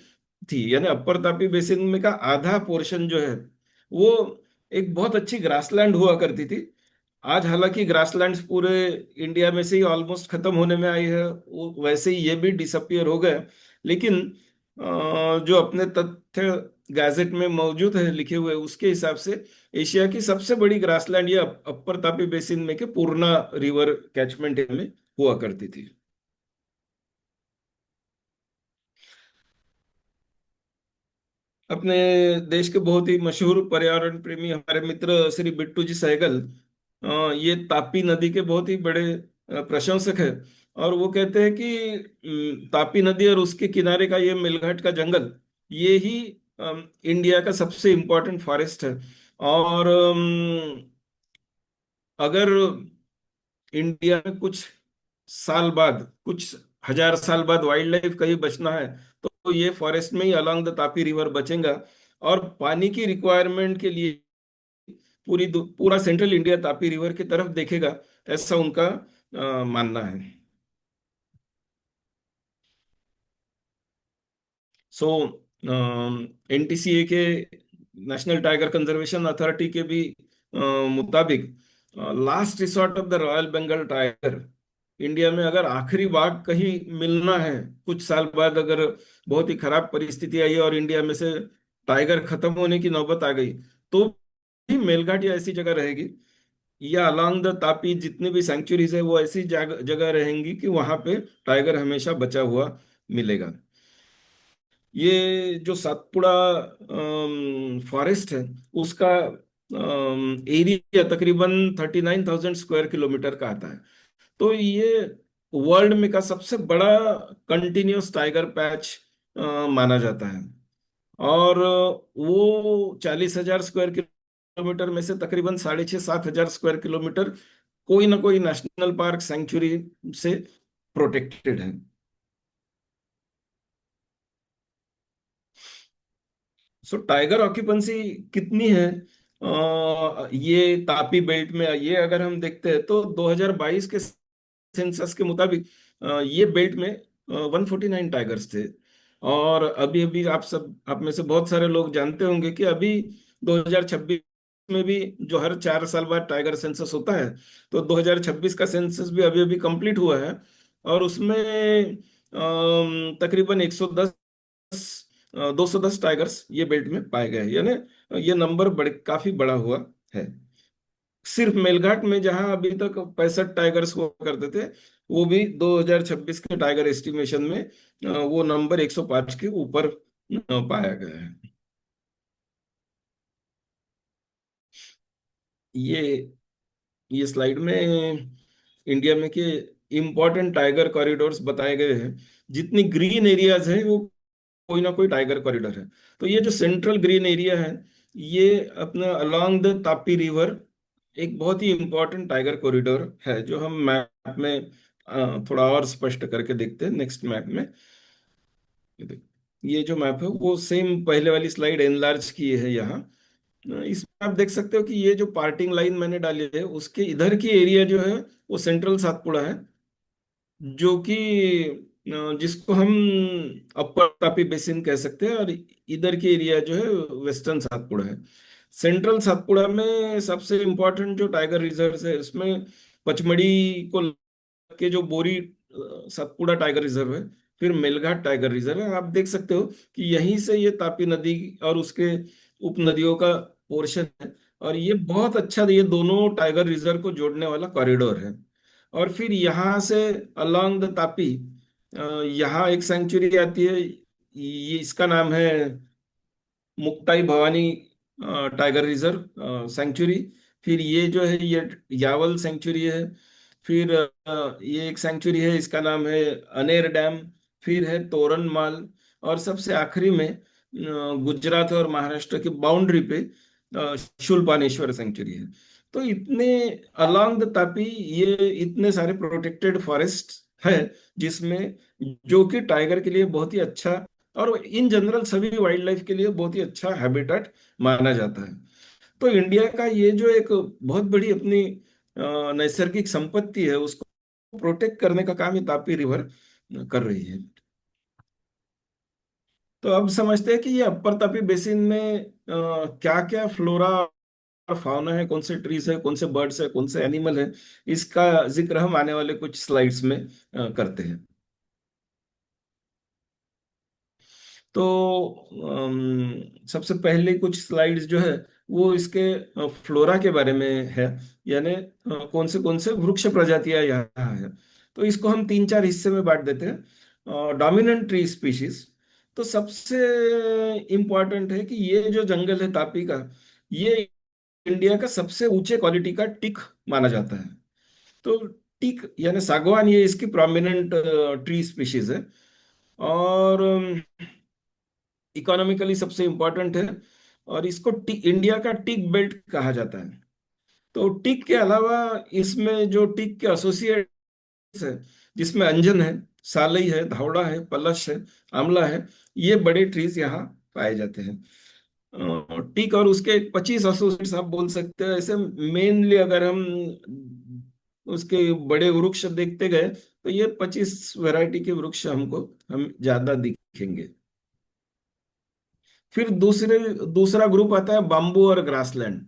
थी, यानी अपर तापी बेसिन में का आधा पोर्शन जो है वो एक बहुत अच्छी ग्रासलैंड हुआ करती थी। आज हालांकि ग्रासलैंड्स पूरे इंडिया में से ही ऑलमोस्ट खत्म होने में आई है, वो वैसे ही ये भी डिसअपियर हो गए। लेकिन जो अपने तथ्य गैजेट में मौजूद है लिखे हुए, उसके हिसाब से एशिया की सबसे बड़ी ग्रासलैंड ये अपर तापी बेसिन में के पूर्णा रिवर कैचमेंट में हुआ करती थी। अपने देश के बहुत ही मशहूर पर्यावरण प्रेमी हमारे मित्र श्री बिट्टू जी सहगल ये तापी नदी के बहुत ही बड़े प्रशंसक है। और वो कहते हैं कि तापी नदी और उसके किनारे का ये मेलघाट का जंगल, ये ही इंडिया का सबसे इम्पोर्टेंट फॉरेस्ट है। और अगर इंडिया में कुछ साल बाद, कुछ हजार साल बाद वाइल्ड लाइफ कहीं बचना है, तो ये फॉरेस्ट में ही अलोंग द तापी रिवर बचेगा। और पानी की रिक्वायरमेंट के लिए पूरा सेंट्रल इंडिया तापी रिवर की तरफ देखेगा, ऐसा उनका मानना है। सो एनटीसीए के, नेशनल टाइगर कंजर्वेशन अथॉरिटी के भी मुताबिक last resort of the royal Bengal tiger, India में अगर आखिरी बाघ कहीं मिलना है कुछ साल बाद, अगर बहुत ही खराब परिस्थिति आई और इंडिया में से टाइगर खत्म होने की नौबत आ गई, तो भी मेलघाट या ऐसी जगह रहेगी, या अलोंग द तापी जितनी भी सेंचुरीज है वो ऐसी जगह जगह रहेंगी कि वहां पे टाइगर हमेशा बचा हुआ मिलेगा। ये जो सातपुड़ा फॉरेस्ट है उसका एरिया तकरीबन 39,000 स्क्वायर किलोमीटर का आता है। तो ये वर्ल्ड में का सबसे बड़ा कंटिन्यूस टाइगर पैच माना जाता है। और वो 40,000 स्क्वायर किलोमीटर में से तकरीबन 6,500 से 7,000 स्क्वायर किलोमीटर कोई ना कोई नेशनल पार्क सेंचुरी से प्रोटेक्टेड है। सो टाइगर ऑक्यूपेंसी कितनी है ये तापी बेल्ट में, ये अगर हम देखते हैं तो 2022 के सेंसस के मुताबिक ये बेल्ट में 149 टाइगर्स थे। और अभी अभी आप में से बहुत सारे लोग जानते होंगे कि अभी 2026 में भी जो हर 4 साल बाद टाइगर सेंसस होता है, तो 2026 का सेंसस भी अभी अभी कंप्लीट हुआ है। और उसमें तकरीबन 210 टाइगर्स ये बेल्ट में पाए गए हैं, यानी ये नंबर काफी बड़ा हुआ है। सिर्फ मेलघाट में जहां अभी तक 65 टाइगर्स हुआ करते थे, वो भी 2026 के टाइगर एस्टिमेशन में वो नंबर 105 के ऊपर पाया गया है। ये ये स्लाइड में इंडिया में के इम्पोर्टेंट टाइगर कॉरिडोर्स बताए गए हैं। जितनी ग्रीन एरियाज हैं वो कोई ना कोई टाइगर कॉरिडोर है। तो ये जो सेंट्रल ग्रीन एरिया है, ये अपना अलोंग द तापी रिवर एक बहुत ही इंपॉर्टेंट टाइगर कॉरिडोर है, जो हम मैप में थोड़ा और स्पष्ट करके देखते हैं नेक्स्ट मैप में। ये ये जो मैप है वो सेम पहले वाली स्लाइड एनलार्ज की है यहाँ। इसमें आप देख सकते हो कि ये जो पार्टिंग लाइन मैंने डाली है उसके इधर की एरिया जो है वो सेंट्रल सातपुड़ा है, जो कि जिसको हम अपर तापी बेसिन कह सकते हैं, और इधर की एरिया जो है वेस्टर्न सातपुड़ा है। सेंट्रल सातपुड़ा में सबसे इम्पोर्टेंट जो टाइगर रिजर्व है उसमें पचमढ़ी को के जो बोरी सतपुड़ा टाइगर रिजर्व है, फिर मेलघाट टाइगर रिजर्व है। आप देख सकते हो कि यहीं से ये तापी नदी और उसके उपनदियों का पोर्शन है, और ये बहुत अच्छा, ये दोनों टाइगर रिजर्व को जोड़ने वाला कॉरिडोर है। और फिर यहाँ से अलोंग द तापी यहाँ एक सेंचुरी आती है, ये इसका नाम है Muktai Bhavani tiger reserve sanctuary. फिर ये जो है ये यावल सेंचुरी है। फिर ये एक सेंचुरी है, इसका नाम है अनेर डैम। फिर है तोरन माल। और सबसे आखिरी में गुजरात और महाराष्ट्र की बाउंड्री पे शूलपानेश्वर सेंचुरी है। तो इतने अलोंग द तापी ये इतने सारे प्रोटेक्टेड फॉरेस्ट है, जिसमें जो कि टाइगर के लिए बहुत ही अच्छा, और इन जनरल सभी वाइल्ड लाइफ के लिए बहुत ही अच्छा हैबिटेट माना जाता है। तो इंडिया का ये जो एक बहुत बड़ी अपनी नैसर्गिक संपत्ति है, उसको प्रोटेक्ट करने का काम ये तापी रिवर कर रही है। तो अब समझते हैं कि ये अपर तापी बेसिन में क्या क्या फ्लोरा और फाउना है, कौन से ट्रीज है, कौन से बर्ड्स है, कौन से एनिमल है। इसका जिक्र हम आने वाले कुछ स्लाइड्स में करते हैं। तो सबसे पहले कुछ स्लाइड्स जो है वो इसके फ्लोरा के बारे में है, यानी कौन से वृक्ष प्रजातियां यहाँ है। तो इसको हम तीन चार हिस्से में बांट देते हैं। डोमिनेंट ट्री स्पीशीज, तो सबसे इम्पोर्टेंट है कि ये जो जंगल है तापी का, ये इंडिया का सबसे ऊंचे क्वालिटी का टिक माना जाता है। तो टिक यानी सागवान, ये इसकी प्रोमिनेंट ट्री स्पीशीज है, और इकोनॉमिकली सबसे इंपॉर्टेंट है। और इसको इंडिया का टिक बेल्ट कहा जाता है। तो टिक के अलावा इसमें जो टिक के एसोसिएट्स है, जिसमें अंजन है, सालई है, धावड़ा है, पलश है, आंवला है, ये बड़े ट्रीज यहाँ पाए जाते हैं। टिक और उसके 25 एसोसिएट्स आप बोल सकते हैं। ऐसे मेनली अगर हम उसके बड़े वृक्ष देखते गए तो ये 25 वैरायटी के वृक्ष हमको हम ज्यादा दिखेंगे। फिर दूसरा ग्रुप आता है बाम्बू और ग्रासलैंड।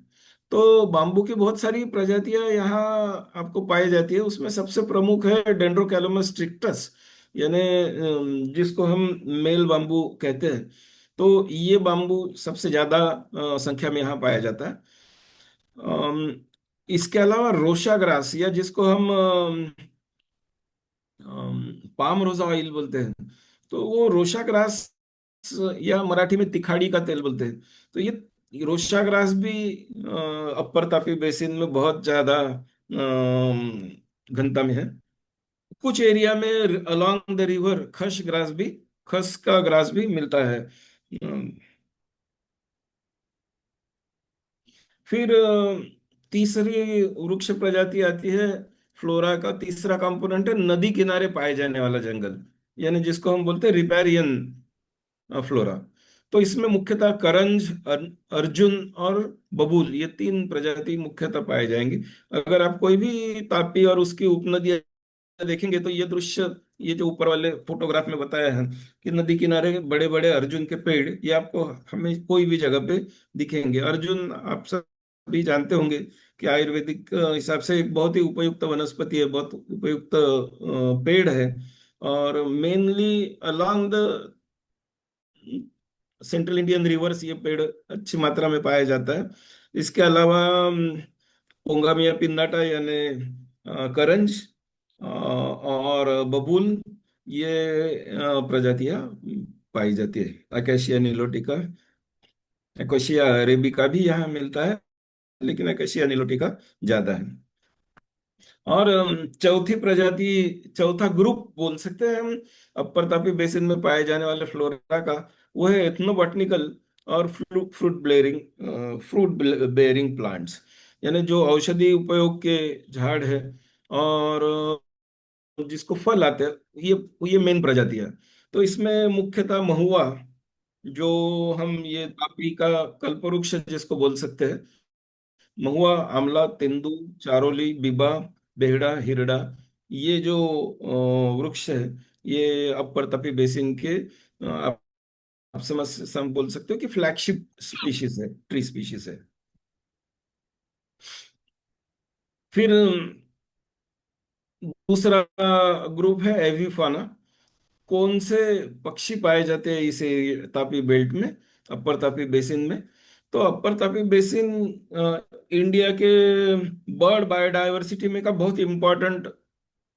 तो बाम्बू की बहुत सारी प्रजातियां यहाँ आपको पाई जाती है। उसमें सबसे प्रमुख है डेंड्रोकैलमस स्ट्रिक्टस, यानी जिसको हम मेल बाम्बू कहते हैं। तो ये बाम्बू सबसे ज्यादा संख्या में यहाँ पाया जाता है। अम, इसके अलावा रोशा ग्रास, या जिसको हम पाम रोजा ऑयल बोलते हैं, तो वो रोशा ग्रास, या मराठी में तिखाड़ी का तेल बोलते हैं। तो ये रोशा ग्रास भी अपर तापी बेसिन में बहुत ज्यादा घनता में है। कुछ एरिया में along the river Khas grass भी, खस का ग्रास भी मिलता है। फिर तीसरी वृक्ष प्रजाति आती है। फ्लोरा का तीसरा कंपोनेंट है नदी किनारे पाए जाने वाला जंगल, यानी जिसको हम बोलते हैं रिपेरियन फ्लोरा। तो इसमें मुख्यतः करंज, अर्जुन और बबूल, ये तीन प्रजाति मुख्यतः पाए जाएंगे। अगर आप कोई भी तापी और उसकी उपनदियां देखेंगे तो ये दृश्य, ये जो ऊपर वाले फोटोग्राफ में बताया है कि नदी किनारे बड़े बड़े अर्जुन के पेड़, ये आपको हमें कोई भी जगह पे दिखेंगे। अर्जुन आप सब भी जानते होंगे कि आयुर्वेदिक हिसाब से एक बहुत ही उपयुक्त वनस्पति है, बहुत उपयुक्त पेड़ है। और mainly along the central Indian reverse ये पेड़ अच्छी मात्रा में पाया जाता है। इसके अलावा पोंगामिया पिन्नाटा यानी करंज और बबूल, ये प्रजातियां पाई जाती है। अकेशिया निलोटिका, एकोशिया अरेबिका भी यहाँ मिलता है, लेकिन एकोशिया निलोटिका ज्यादा है। और चौथी प्रजाति, चौथा ग्रुप बोल सकते हैं हम अपर तापी बेसिन में पाए जाने वाले फ्लोरा का, वो है एथनोबॉटनिकल और फ्रूट बेयरिंग प्लांट्स, यानी जो औषधि उपयोग के झाड़ है और जिसको फल आते हैं, ये मेन प्रजातियां। तो इसमें मुख्यतः महुआ, जो हम ये तापी का कल्पवृक्ष जिसको बोल सकते हैं, महुआ, आंवला, तेंदू, चारोली, बिबा, बेहड़ा, हिरड़ा, ये जो वृक्ष है, ये अपर तापी बेसिन के आप सम बोल सकते हो कि फ्लैगशिप स्पीशीज है, ट्री स्पीशीज है। फिर दूसरा ग्रुप है एविफाना। कौन से पक्षी पाए जाते हैं इस तापी बेल्ट में, अपर तापी बेसिन में? तो अपर तापी बेसिन इंडिया के बर्ड बायोडायवर्सिटी में का बहुत इंपॉर्टेंट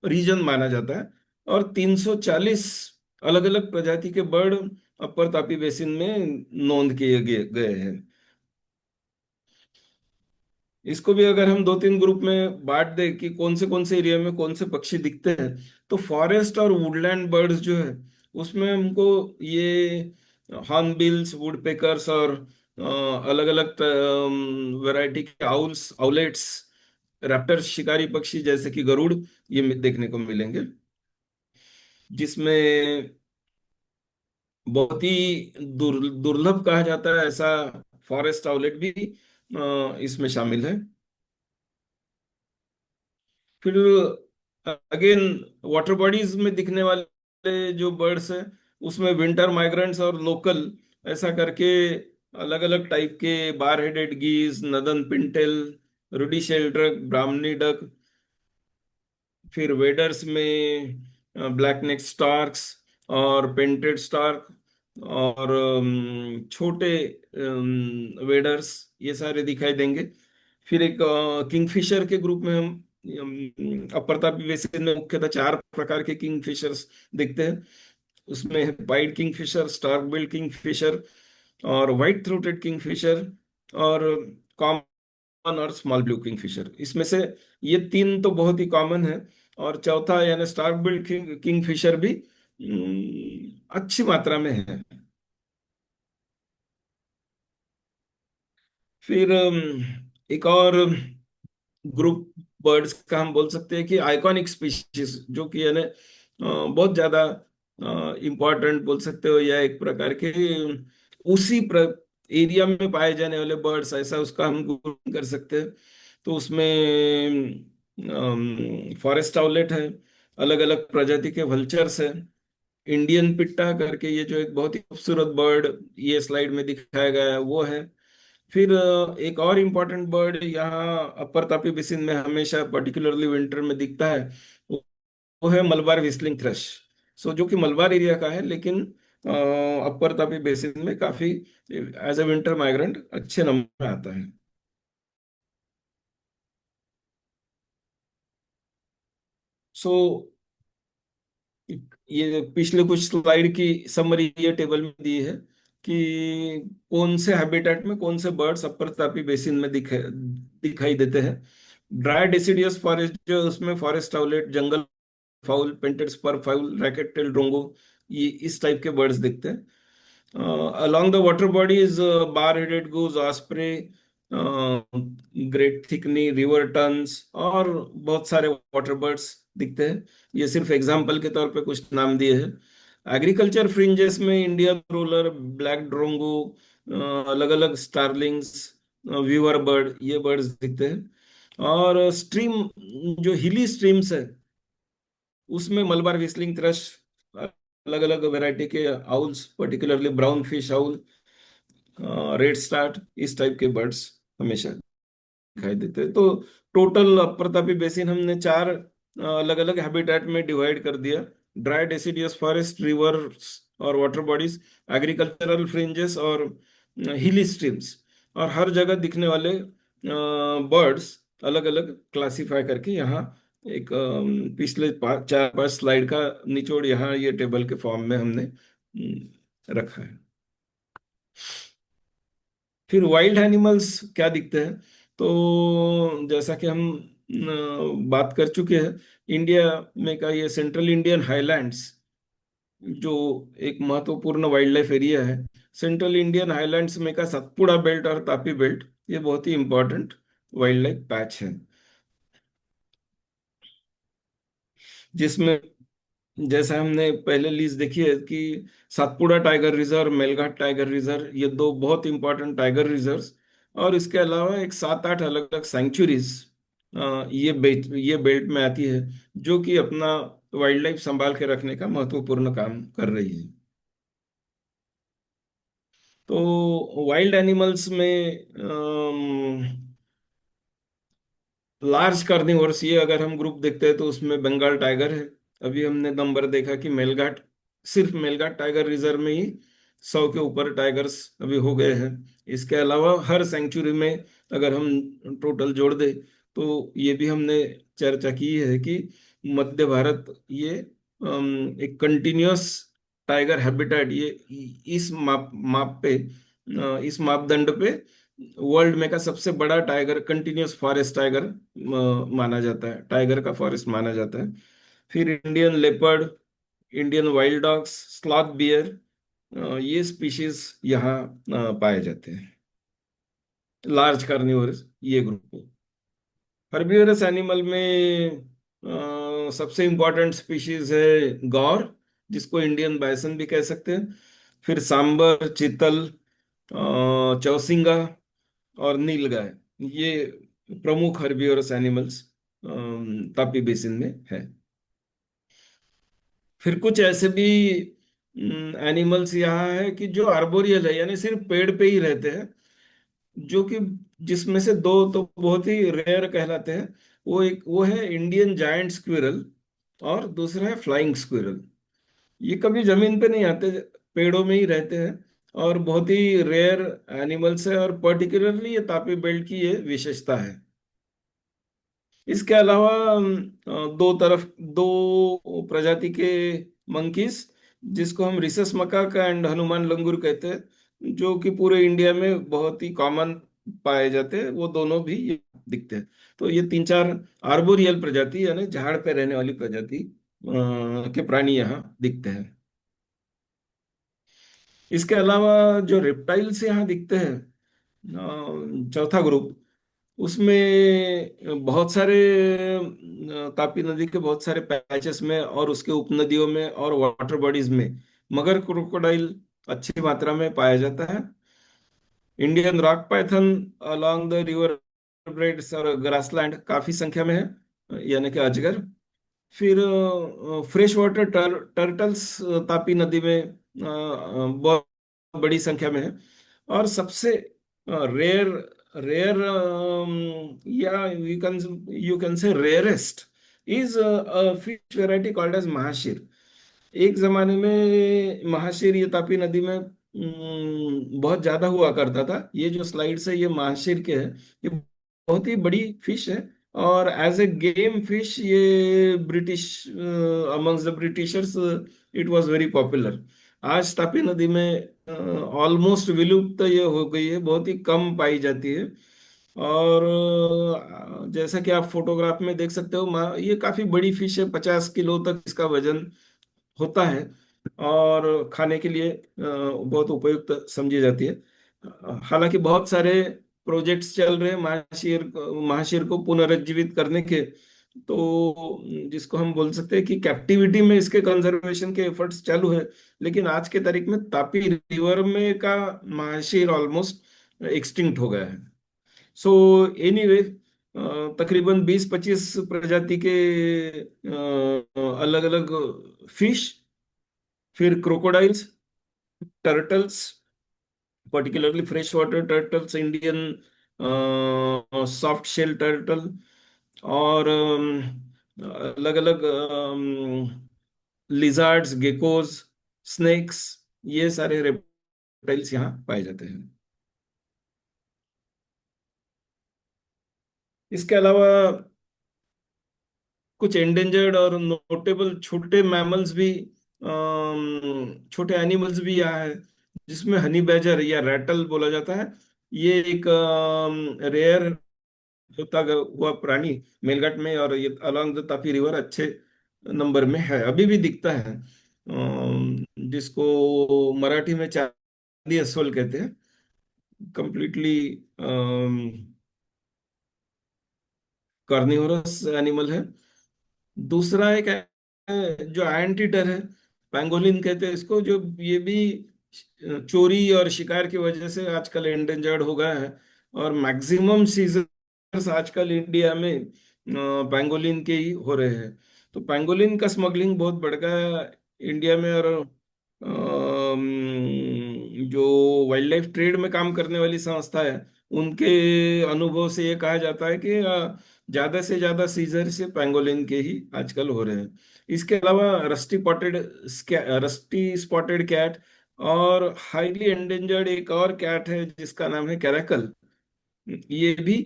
रीजन माना जाता है, और 340 अलग अलग प्रजाति के बर्ड अपर तापी बेसिन में नोंद किए गए हैं। इसको भी अगर हम दो तीन ग्रुप में बांट दें कि कौन से एरिया में कौन से पक्षी दिखते हैं, तो फॉरेस्ट और वुडलैंड बर्ड्स जो है उसमें हमको ये हॉर्नबिल्स, वुडपेकर्स और अलग अलग वैरायटी के आउल्स, आउलेट्स, रैप्टर्स, शिकारी पक्षी जैसे कि गरुड़, ये देखने को मिलेंगे। जिसमें बहुत ही दुर्लभ कहा जाता है ऐसा फॉरेस्ट आउलेट भी इसमें शामिल है। फिर अगेन वाटर बॉडीज में दिखने वाले जो बर्ड्स हैं उसमें विंटर माइग्रेंट्स और लोकल, ऐसा करके अलग अलग टाइप के bar headed geese, northern pintail, ruddy shelduck, brahminy duck. फिर वेडर्स में ब्लैक नेक स्टार्क्स और पेंटेड स्टार्क, और छोटे वेडर्स, ये सारे दिखाई देंगे। फिर एक किंगफिशर के ग्रुप में हम अपर तापी बेसिन में मुख्यतः चार प्रकार के किंगफिशर्स देखते हैं। उसमें pied kingfisher, stork billed kingfisher, और व्हाइट थ्रोटेड किंगफिशर, और कॉमन और स्मॉल ब्लू किंगफिशर। इसमें से ये तीन तो बहुत ही कॉमन है, और चौथा यानी स्टार्क बिल्ड किंगफिशर भी अच्छी मात्रा में है। फिर एक और ग्रुप बर्ड्स का हम बोल सकते हैं कि आइकॉनिक स्पीशीज, जो कि यानी बहुत ज्यादा इंपॉर्टेंट बोल सकते हो, या एक प्रकार के उसी एरिया में पाए जाने वाले बर्ड्स, ऐसा उसका हम ग्रुप कर सकते हैं। तो उसमें फॉरेस्ट आउलेट है, अलग अलग प्रजाति के वल्चर्स है, इंडियन पिट्टा करके ये जो एक बहुत ही खूबसूरत बर्ड ये स्लाइड में दिखाया गया है वो है। फिर एक और इम्पोर्टेंट बर्ड यहाँ अपर तापी बेसिन में हमेशा पर्टिकुलरली विंटर में दिखता है, वो वो है मलबार व्हिस्लिंग थ्रश। सो जो कि मलबार एरिया का है, लेकिन अपर तापी बेसिन में काफी एज ए विंटर माइग्रेंट अच्छे नंबर में आता है। सो ये पिछले कुछ स्लाइड की समरी ये टेबल में दी है कि कौन से हैबिटेट में कौन से बर्ड्स अपर तापी बेसिन में दिखाई देते हैं। ड्राई डेसिडियस फॉरेस्ट जो उसमें forest owlet, jungle fowl, painted spur fowl, racket tail drongo, ये इस टाइप के बर्ड्स दिखते हैं। along the water bodies, bar-headed goose, osprey, great thick knee, river terns, और बहुत सारे वाटर बर्ड्स दिखते हैं। ये सिर्फ एग्जाम्पल के तौर पे कुछ नाम दिए हैं। एग्रीकल्चर फ्रिंजेस में इंडियन रोलर, ब्लैक ड्रोंगो, अलग अलग स्टारलिंग्स, व्यूअर बर्ड, ये बर्ड्स दिखते हैं। और स्ट्रीम, जो हिली स्ट्रीम्स है उसमें मलबार व्हिस्लिंग थ्रश, अलग अलग वैरायटी के owls, particularly brown fish owl, red start, इस टाइप के बर्ड्स हमेशा दिखाई देते हैं। तो टोटल अपर तापी बेसिन हमने चार अलग अलग हैबिटेट में डिवाइड कर दिया: ड्राई डेसिडियस फॉरेस्ट, रिवर्स और वाटर बॉडीज, एग्रीकल्चरल फ्रिंजेस, और हिली स्ट्रीम्स। और हर जगह दिखने वाले बर्ड्स अलग अलग क्लासिफाई करके यहाँ एक पिछले चार पांच स्लाइड का निचोड़ यहाँ ये टेबल के फॉर्म में हमने रखा है। फिर वाइल्ड एनिमल्स क्या दिखते हैं? तो जैसा कि हम बात कर चुके हैं, इंडिया में का ये सेंट्रल इंडियन हाईलैंड्स जो एक महत्वपूर्ण वाइल्ड लाइफ एरिया है। सेंट्रल इंडियन हाईलैंड्स में का सतपुड़ा बेल्ट और तापी बेल्ट ये बहुत ही इंपॉर्टेंट वाइल्ड लाइफ पैच है, जिसमें जैसा हमने पहले लीज देखी है कि Satpura tiger reserve, Melghat tiger reserve, ये दो बहुत इंपॉर्टेंट टाइगर रिजर्व्स, और इसके अलावा एक सात आठ अलग अलग सेंचुरीज ये बेल्ट में आती है, जो कि अपना वाइल्ड लाइफ संभाल के रखने का महत्वपूर्ण काम कर रही है। तो वाइल्ड एनिमल्स में लार्ज कार्निवोरस, ये अगर हम ग्रुप देखते हैं तो उसमें बंगाल टाइगर है। अभी हमने नंबर देखा कि मेलघाट, सिर्फ मेलघाट टाइगर रिजर्व में ही 100 के ऊपर टाइगर्स अभी हो गए हैं। इसके अलावा हर सेंचुरी में अगर हम टोटल जोड़ दे तो ये भी हमने चर्चा की है कि मध्य भारत ये एक कंटिन्यूअस टाइगर हैबिटेट, ये इस माप पे, इस मापदंड पे वर्ल्ड में का सबसे बड़ा टाइगर, कंटिन्यूअस फॉरेस्ट टाइगर माना जाता है, टाइगर का फॉरेस्ट माना जाता है। फिर Indian leopard, Indian wild dogs, sloth bear, ये स्पीशीज यहाँ पाए जाते हैं लार्ज कार्निवोरस ये ग्रुप में। हर्बिवरस एनिमल में सबसे इंपॉर्टेंट स्पीशीज है गौर, जिसको इंडियन बाइसन भी कह सकते हैं। फिर सांबर, चीतल, चौसिंगा और नीलगाय, ये प्रमुख हर्बिवरस एनिमल्स तापी बेसिन में है। फिर कुछ ऐसे भी एनिमल्स यहाँ है कि जो आर्बोरियल है, यानी सिर्फ पेड़ पे ही रहते हैं, जो कि जिसमें से दो तो बहुत ही रेयर कहलाते हैं। वो है इंडियन जायंट स्क्विरल और दूसरा है फ्लाइंग स्क्विरल। ये कभी जमीन पे नहीं आते, पेड़ों में ही रहते हैं और बहुत ही रेयर एनिमल्स है, और पर्टिकुलरली ये तापी बेल्ट की ये विशेषता है। इसके अलावा दो प्रजाति के मंकीज, जिसको हम रिसस मकाक एंड हनुमान लंगूर कहते हैं, जो कि पूरे इंडिया में बहुत ही कॉमन पाए जाते हैं, वो दोनों भी ये दिखते हैं। तो ये तीन चार आर्बोरियल प्रजाति, यानी झाड़ पे रहने वाली प्रजाति के प्राणी यहाँ दिखते हैं। इसके अलावा जो रेप्टाइल्स यहाँ दिखते हैं, चौथा ग्रुप, उसमें बहुत सारे तापी नदी के बहुत सारे पैचेस में और उसके उपनदियों में और वाटर बॉडीज में मगर क्रोकोडाइल अच्छी मात्रा में पाया जाता है। Indian rock Python along the river breads और ग्रासलैंड काफी संख्या में है, यानी कि अजगर। फिर फ्रेश वाटर टर्टल्स तापी नदी में बहुत बड़ी संख्या में है। और सबसे रेयर रेयर या you can say rarest is fish variety called as mahseer. एक जमाने में महाशीर ये तापी नदी में बहुत ज्यादा हुआ करता था। ये जो स्लाइड्स है ये महाशीर के हैं, ये बहुत ही बड़ी फिश है। और एज ए गेम फिश ये British, amongst the Britishers it was very popular. आज तापी नदी में ऑलमोस्ट विलुप्त ये हो गई है, बहुत ही कम पाई जाती है। और जैसा कि आप फोटोग्राफ में देख सकते हो, ये काफी बड़ी फिश है, 50 किलो तक इसका वजन होता है और खाने के लिए बहुत उपयुक्त समझी जाती है। हालांकि बहुत सारे प्रोजेक्ट्स चल रहे हैं महाशीर को पुनरुज्जीवित करने के, तो जिसको हम बोल सकते हैं कि कैप्टिविटी में इसके कंजर्वेशन के एफर्ट्स चालू है। लेकिन आज के तारीख में तापी रिवर में का महाशीर ऑलमोस्ट एक्सटिंक्ट हो गया है। सो एनीवे, तकरीबन 20-25 प्रजाति के अलग अलग फिश, फिर crocodiles, turtles, particularly fresh water turtles, Indian soft shell turtle, और अलग अलग लिजार्ड्स, गेकोज, स्नेक्स, ये सारे रेप्टाइल्स यहाँ पाए जाते हैं। इसके अलावा कुछ एंडेंजर्ड और नोटेबल छोटे मैमल्स भी, छोटे एनिमल्स भी यहाँ है, जिसमें हनी बैजर या रैटल बोला जाता है। ये एक रेयर होता हुआ प्राणी मेलघाट में और ये अलोंग द तापी रिवर अच्छे नंबर में है, अभी भी दिखता है, जिसको मराठी में चांदी अस्वल कहते हैं। कंप्लीटली कार्निवोरस एनिमल है। दूसरा एक जो एंट ईटर है, पैंगोलिन कहते हैं इसको, जो ये भी चोरी और शिकार की वजह से आजकल एंडेंजर्ड हो गया है। और मैक्सिमम सीजर्स आजकल इंडिया में पैंगोलिन के ही हो रहे हैं। तो पैंगोलिन का स्मगलिंग बहुत बढ़ गया इंडिया में। और जो वाइल्ड लाइफ ट्रेड में काम करने वाली संस्था है, उनके अनुभव से ये कहा जाता है कि ज्यादा से ज्यादा सीजर से पैंगोलिन के ही आजकल हो रहे हैं। इसके अलावा रस्टी स्पॉटेड कैट और हाईली एंडेंजर्ड एक और कैट है जिसका नाम है कैरेकल। ये भी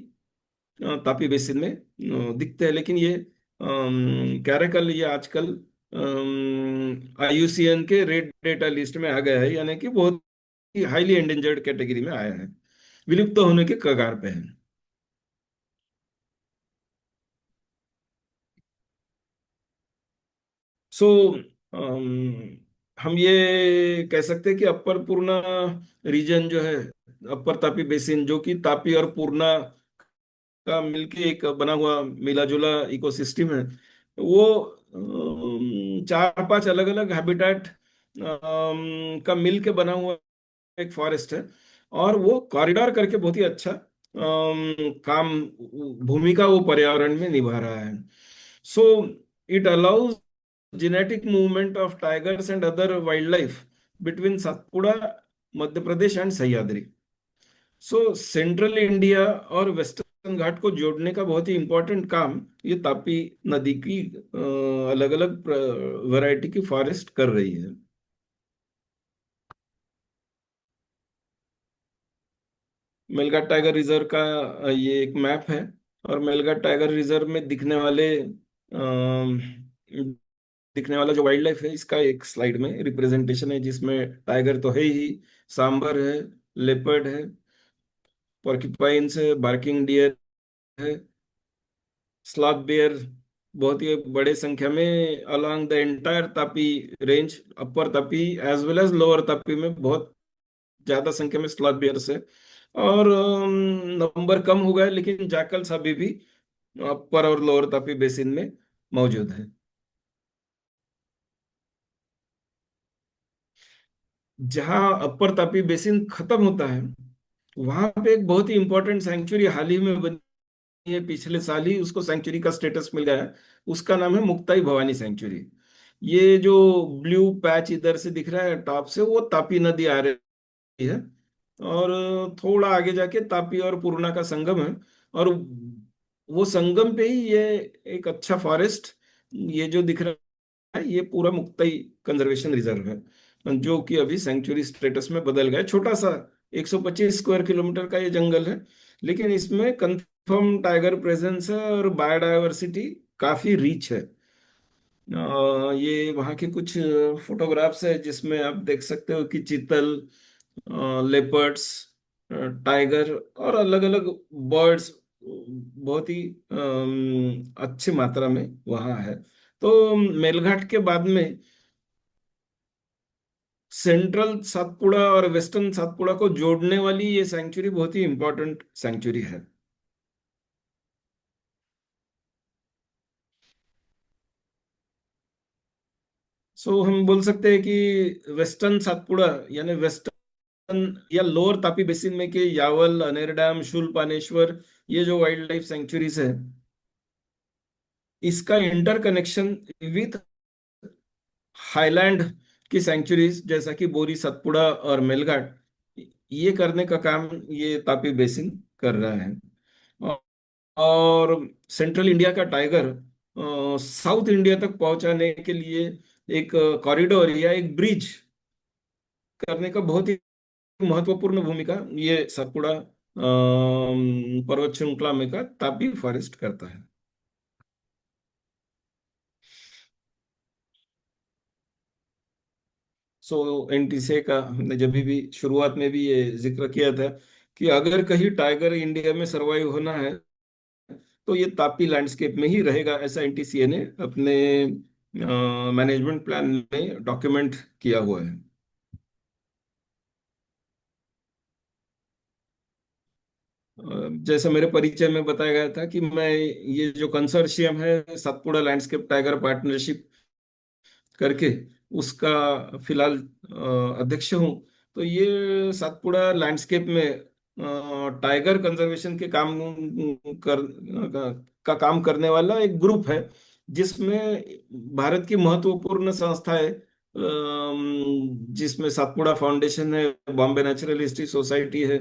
तापी बेसिन में दिखते हैं, लेकिन ये कैरेकल ये आजकल आईयूसीएन के रेड डेटा लिस्ट में आ गया है, यानी कि बहुत ही हाईली एंडेंजर्ड कैटेगरी में आया है, विलुप्त होने के कगार पे है। सो हम ये कह सकते हैं कि अपर पूर्णा रीजन जो है, अपर तापी बेसिन, जो कि तापी और पूर्णा का मिलके एक बना हुआ मिला जुला इकोसिस्टम है, वो चार पांच अलग अलग हैबिटेट का मिल के बना हुआ एक फॉरेस्ट है। और वो कॉरिडोर करके बहुत ही अच्छा काम, भूमिका वो पर्यावरण में निभा रहा है। So it allows genetic movement of tigers and other wildlife between Satpura, Madhya Pradesh and Sahyadri. So central India और वेस्टर्न घाट को जोड़ने का बहुत ही इंपॉर्टेंट काम ये तापी नदी की अलग अलग वैरायटी की फॉरेस्ट कर रही है। मेलघाट टाइगर रिजर्व का ये एक मैप है। और मेलघाट टाइगर रिजर्व में दिखने वाला जो वाइल्ड लाइफ है, इसका एक स्लाइड में रिप्रेजेंटेशन है, जिसमें टाइगर तो है ही, सांबर है, लेपर्ड है, पोर्क्यूपाइन्स है, बार्किंग डियर है, स्लॉथ बेयर बहुत ही बड़े संख्या में along the entire Tapi range, upper Tapi as well as lower Tapi में बहुत ज्यादा संख्या में स्लॉथ बेयर्स है। और नंबर कम हो गया, लेकिन जैकल्स अभी भी अपर और लोअर तापी बेसिन में मौजूद है। जहां अपर तापी बेसिन खत्म होता है, वहां पे एक बहुत ही इंपॉर्टेंट सेंचुरी हाल ही में बनी है, पिछले साल ही उसको सेंचुरी का स्टेटस मिल गया है। उसका नाम है मुक्ताई भवानी सेंचुरी। ये जो ब्लू पैच इधर से दिख रहा है टॉप से, वो तापी नदी आ रही है। और थोड़ा आगे जाके तापी और पूर्णा का संगम है। और वो संगम पे ही ये एक अच्छा फॉरेस्ट, ये जो दिख रहा है, ये पूरा मुक्ताई कंजर्वेशन रिजर्व है, जो कि अभी सेंचुरी स्टेटस में बदल गया है। छोटा सा 125 स्क्वायर किलोमीटर का ये जंगल है, लेकिन इसमें कंफर्म टाइगर प्रेजेंस है और बायोडायवर्सिटी काफी रिच है। ये वहाँ के कुछ फोटोग्राफ्स है जिसमें आप देख सकते हो कि चीतल, लेपर्ड्स, टाइगर और अलग अलग बर्ड्स बहुत ही अच्छी मात्रा में वहाँ है। तो मेलघाट के बाद में सेंट्रल सातपुड़ा और वेस्टर्न सातपुड़ा को जोड़ने वाली ये सेंचुरी बहुत ही इंपॉर्टेंट सेंचुरी है। सो हम बोल सकते हैं कि वेस्टर्न सातपुड़ा यानी वेस्टर्न या लोअर तापी बेसिन में के यावल, अनेरडाम, शूलपानेश्वर, ये जो वाइल्ड लाइफ सेंचुरीज है, इसका इंटरकनेक्शन विथ हाईलैंड की सेंचुरीज जैसा कि बोरी, सतपुड़ा और मेलघाट, ये करने का काम ये तापी बेसिन कर रहा है। और सेंट्रल इंडिया का टाइगर साउथ इंडिया तक पहुंचाने के लिए एक कॉरिडोर या एक ब्रिज करने का बहुत ही महत्वपूर्ण भूमिका ये सतपुड़ा पर्वत श्रृंखला में का तापी फॉरेस्ट करता है। सो एनटीसे का हमने जब भी शुरुआत में भी ये जिक्र किया था कि अगर कहीं टाइगर इंडिया में सरवाइव होना है, तो ये तापी लैंडस्केप में ही रहेगा, ऐसा एनटीसीए ने अपने मैनेजमेंट प्लान में डॉक्यूमेंट किया हुआ है। जैसा मेरे परिचय में बताया गया था कि मैं ये जो कंसोर्शियम है सतपुड़ा लैंडस्केप टाइगर पार्टनरशिप करके, उसका फिलहाल अध्यक्ष हूँ। तो ये सातपुड़ा लैंडस्केप में टाइगर कंजर्वेशन के काम कर का काम करने वाला एक ग्रुप है, जिसमें भारत की महत्वपूर्ण संस्थाएं, जिसमें सातपुड़ा फाउंडेशन है, बॉम्बे नेचुरल हिस्ट्री सोसाइटी है,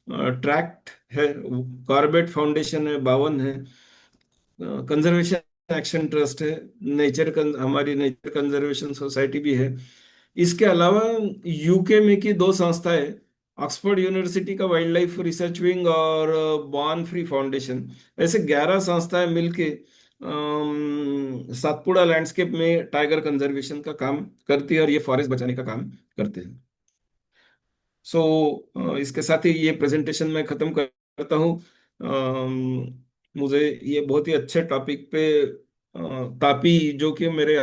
ट्रैक्ट है, कॉर्बेट फाउंडेशन है, 52 है, कंजर्वेशन एक्शन ट्रस्ट है, हमारी नेचर कंजर्वेशन सोसाइटी भी है। इसके अलावा यूके में की दो संस्थाएं, ऑक्सफोर्ड यूनिवर्सिटी का वाइल्ड लाइफ रिसर्च विंग और बॉर्न फ्री फाउंडेशन, ऐसे 11 संस्थाएं मिलके सातपुड़ा लैंडस्केप में टाइगर कंजर्वेशन का काम करती है और ये फॉरेस्ट बचाने का काम करते हैं। इसके साथ ही ये प्रेजेंटेशन मैं खत्म करता हूँ। मुझे ये बहुत ही अच्छे टॉपिक पे तापी, जो कि मेरे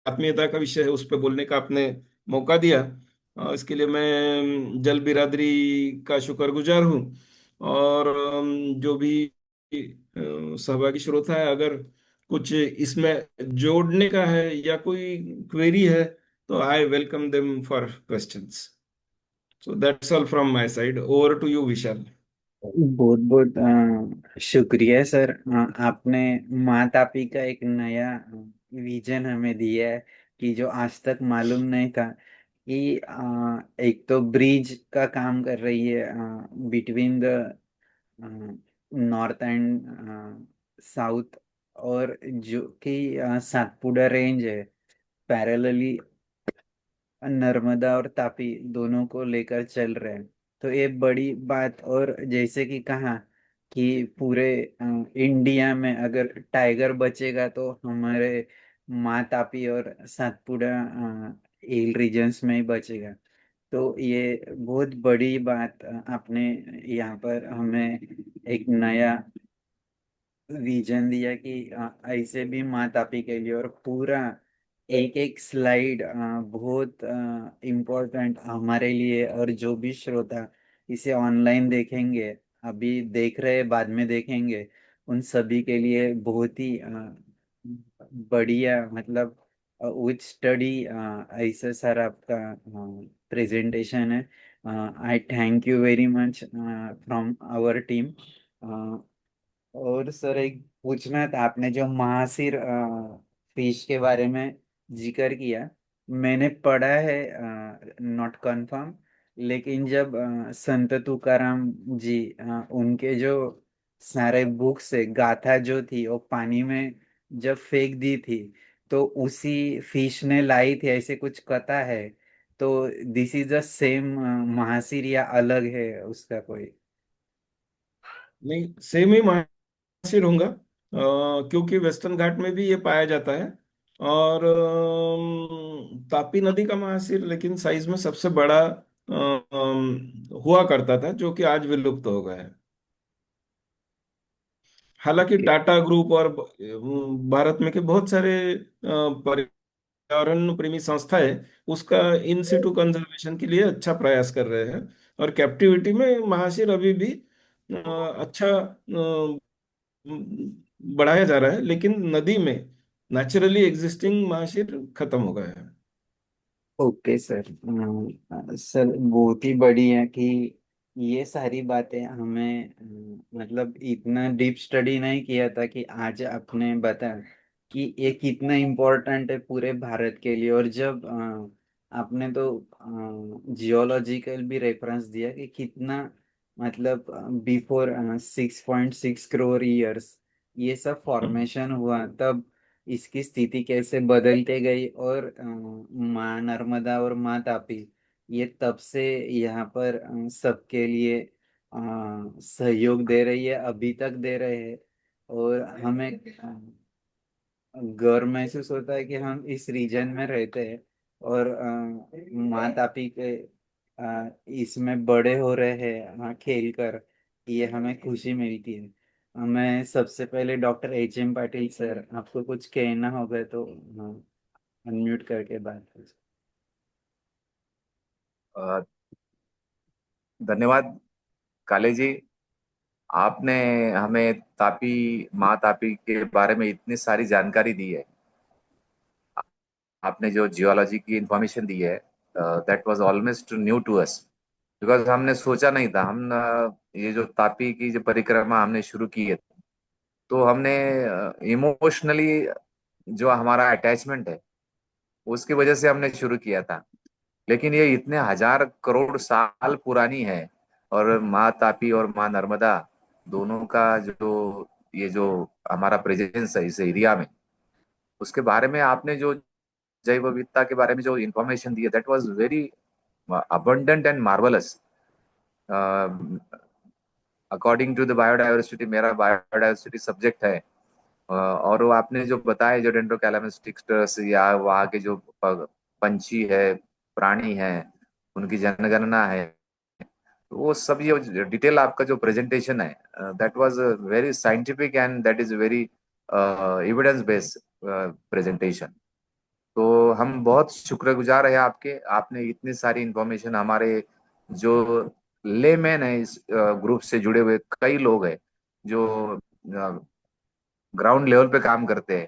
आत्मीयता का विषय है, उस पर बोलने का आपने मौका दिया। इसके लिए मैं जल बिरादरी का शुक्रगुजार हूँ। और जो भी सहभागी श्रोता है, अगर कुछ इसमें जोड़ने का है या कोई क्वेरी है, तो I welcome them for questions. So that's all from my side. Over to you, Vishal. बहुत बहुत शुक्रिया सर। आपने माँ तापी का एक नया विजन हमें दिया है कि जो आज तक मालूम नहीं था कि एक तो ब्रिज का काम कर रही है between the north and south, और जो कि सातपुड़ा रेंज है पैरेलली नर्मदा और तापी दोनों को लेकर चल रहे हैं। तो ये बड़ी बात। और जैसे कि कहा कि पूरे इंडिया में अगर टाइगर बचेगा तो हमारे माँ तापी और सातपुड़ा हिल रीजन्स में ही बचेगा। तो ये बहुत बड़ी बात आपने यहाँ पर हमें एक नया विजन दिया कि ऐसे भी माँ तापी के लिए। और पूरा एक एक स्लाइड बहुत इम्पोर्टेंट हमारे लिए, और जो भी श्रोता इसे ऑनलाइन देखेंगे, अभी देख रहे बाद में देखेंगे, उन सभी के लिए बहुत ही बढ़िया, मतलब विथ स्टडी ऐसा सारा आपका प्रेजेंटेशन है। I thank you very much from our team. और सर एक पूछना था, आपने जो महासिर फिश के बारे में जिक्र किया, मैंने पढ़ा है, नॉट कंफर्म, लेकिन जब संत तुकाराम जी उनके जो सारे बुक्स से गाथा जो थी वो पानी में जब फेंक दी थी, तो उसी फिश ने लाई थी, ऐसे कुछ कथा है। तो दिस इज द सेम महासिर या अलग है उसका कोई? नहीं, सेम ही महाशिर होगा, क्योंकि वेस्टर्न घाट में भी ये पाया जाता है। और तापी नदी का महाशिर लेकिन साइज में सबसे बड़ा हुआ करता था, जो कि आज विलुप्त हो गया है। हालांकि ओके। टाटा ग्रुप और भारत में के बहुत सारे पर्यावरण प्रेमी संस्थाएं उसका इन सिटू कंजर्वेशन के लिए अच्छा प्रयास कर रहे हैं। और कैप्टिविटी में महाशिर अभी भी अच्छा बढ़ाया जा रहा है, लेकिन नदी में नेचुरली एग्जिस्टिंग महाशिर खत्म हो गया है। Okay sir. सर बहुत ही बढ़िया कि ये सारी बातें हमें मतलब इतना डीप स्टडी नहीं किया था कि आज आपने बताया कि ये कितना इम्पोर्टेंट है पूरे भारत के लिए। और जब आपने तो जियोलॉजिकल भी रेफरेंस दिया कि कितना, मतलब बिफोर 6.6 करोड़ ईयर्स ये सब फॉर्मेशन हुआ, तब इसकी स्थिति कैसे बदलते गई। और माँ नर्मदा और माँ तापी ये तब से यहाँ पर सबके लिए सहयोग दे रही है, अभी तक दे रहे हैं। और हमें गर्व महसूस होता है कि हम इस रीजन में रहते हैं, और माँ तापी के इसमें बड़े हो रहे हैं खेल कर, ये हमें खुशी मिलती है। मैं सबसे पहले डॉक्टर H.M. पाटिल सर, आपको कुछ कहना होगा तो अनम्यूट करके बात कीजिए। अ, धन्यवाद काले जी। आपने हमें तापी माँ तापी के बारे में इतनी सारी जानकारी दी है। आपने जो जियोलॉजी की इंफॉर्मेशन दी है, that was almost new to us, because हमने सोचा नहीं था। हम ये जो तापी की जो परिक्रमा हमने शुरू की है, तो हमने इमोशनली जो हमारा अटैचमेंट है उसकी वजह से हमने शुरू किया था। लेकिन ये इतने हजार करोड़ साल पुरानी है। और माँ तापी और माँ नर्मदा दोनों का जो ये जो हमारा प्रेजेंस है इस एरिया में, उसके बारे में आपने जो जैव विविधता के बारे में जो इंफॉर्मेशन दी है, that was very abundant and marvellous. According to the biodiversity, मेरा बायोडायवर्सिटी सब्जेक्ट है। और वो आपने जो बताया जो डेंड्रोकैलामिस टिक्टर्स या वहाँ के जो पंछी है, प्राणी है, उनकी जनगणना है, तो वो सब ये डिटेल आपका जो प्रेजेंटेशन है, that was very scientific and that is very evidence based presentation. तो हम बहुत शुक्रगुजार है आपके, आपने इतनी सारी इंफॉर्मेशन हमारे जो लेमैन है इस ग्रुप से जुड़े हुए कई लोग हैं जो ग्राउंड लेवल पे काम करते हैं,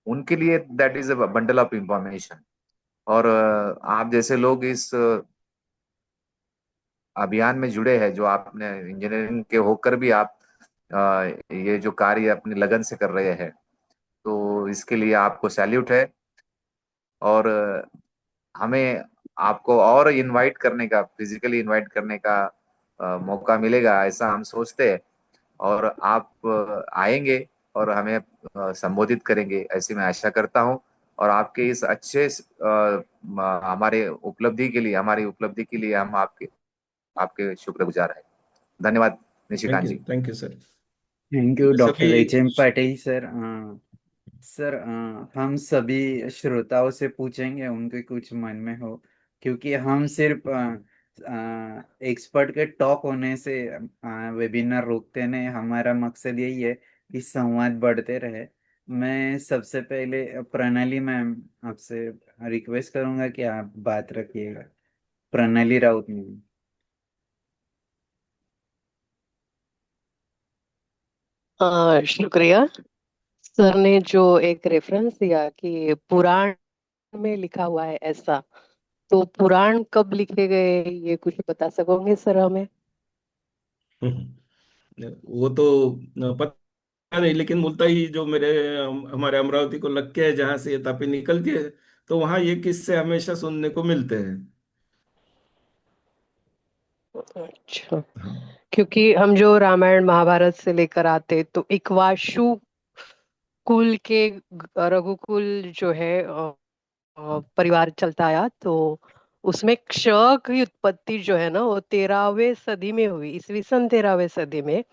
उनके लिए that is a bundle of information. और आप जैसे लोग इस अभियान में जुड़े हैं, जो आपने इंजीनियरिंग के होकर भी आप ये जो कार्य अपनी लगन से कर रहे हैं, तो इसके लिए आपको सैल्यूट है। और हमें आपको और इनवाइट करने का, फिजिकली इनवाइट करने का मौका मिलेगा ऐसा हम सोचते हैं। और आप आएंगे और हमें संबोधित करेंगे ऐसी मैं आशा करता हूँ। और आपके इस अच्छे हमारे उपलब्धि के लिए, हमारी उपलब्धि के लिए हम आपके आपके शुक्रगुजार हैं। धन्यवाद Nishikant ji. Thank you sir. Thank you सभी। Doctor H M Patil sir. Sir, हम सभी श्रोताओं से पूछेंगे उनके कुछ मन में हो, क्योंकि हम सिर्फ एक्सपर्ट के टॉक होने से वेबिनार रोकते नहीं। हमारा मकसद यही है कि संवाद बढ़ते रहे। मैं सबसे पहले प्रणाली मैम आपसे रिक्वेस्ट करूंगा कि आप बात रखिएगा। प्रणाली राउत मैम। शुक्रिया। सर ने जो एक रेफरेंस दिया कि पुराण में लिखा हुआ है ऐसा, तो पुराण कब लिखे गए ये कुछ बता सकोगे सर हमें? वो तो पता नहीं, लेकिन मुल्ताई जो मेरे हमारे अमरावती को लग के है, जहाँ से ये तापी निकलती है, तो वहाँ ये किस्से हमेशा सुनने को मिलते हैं। अच्छा। हाँ। क्योंकि हम जो रामायण महाभारत से लेकर आते तो इक्ष्वाकु कुल के रघुकुल जो है परिवार चलता आया, तो उसमें क्ष की उत्पत्ति जो है ना वो 13वीं सदी में हुई, ईसवी सन 13वीं सदी में।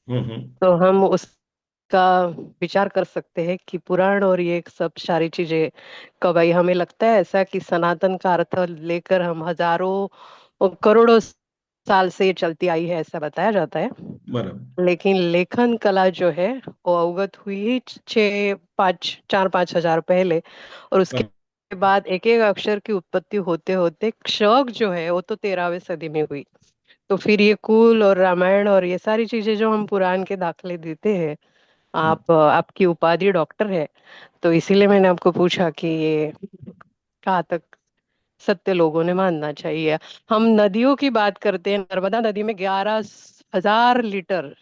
हम्म। तो हम उसका विचार कर सकते हैं कि पुराण और ये सब सारी चीजें कब आई। हमें लगता है ऐसा कि सनातन का अर्थ लेकर हम हजारों और करोड़ों साल से ये चलती आई है ऐसा बताया जाता है। बराबर। लेकिन लेखन कला जो है वो अवगत हुई ही 4-5 हजार पहले। और उसके हाँ। बाद एक एक अक्षर की उत्पत्ति होते होते क्षक जो है वो तो 13वीं सदी में हुई। तो फिर ये कुल और रामायण और ये सारी चीजें जो हम पुराण के दाखले देते हैं, आपकी उपाधि डॉक्टर है, तो इसीलिए मैंने आपको पूछा कि ये कहाँ तक सत्य लोगों ने मानना चाहिए। हम नदियों की बात करते हैं, नर्मदा नदी में 11,000 लीटर,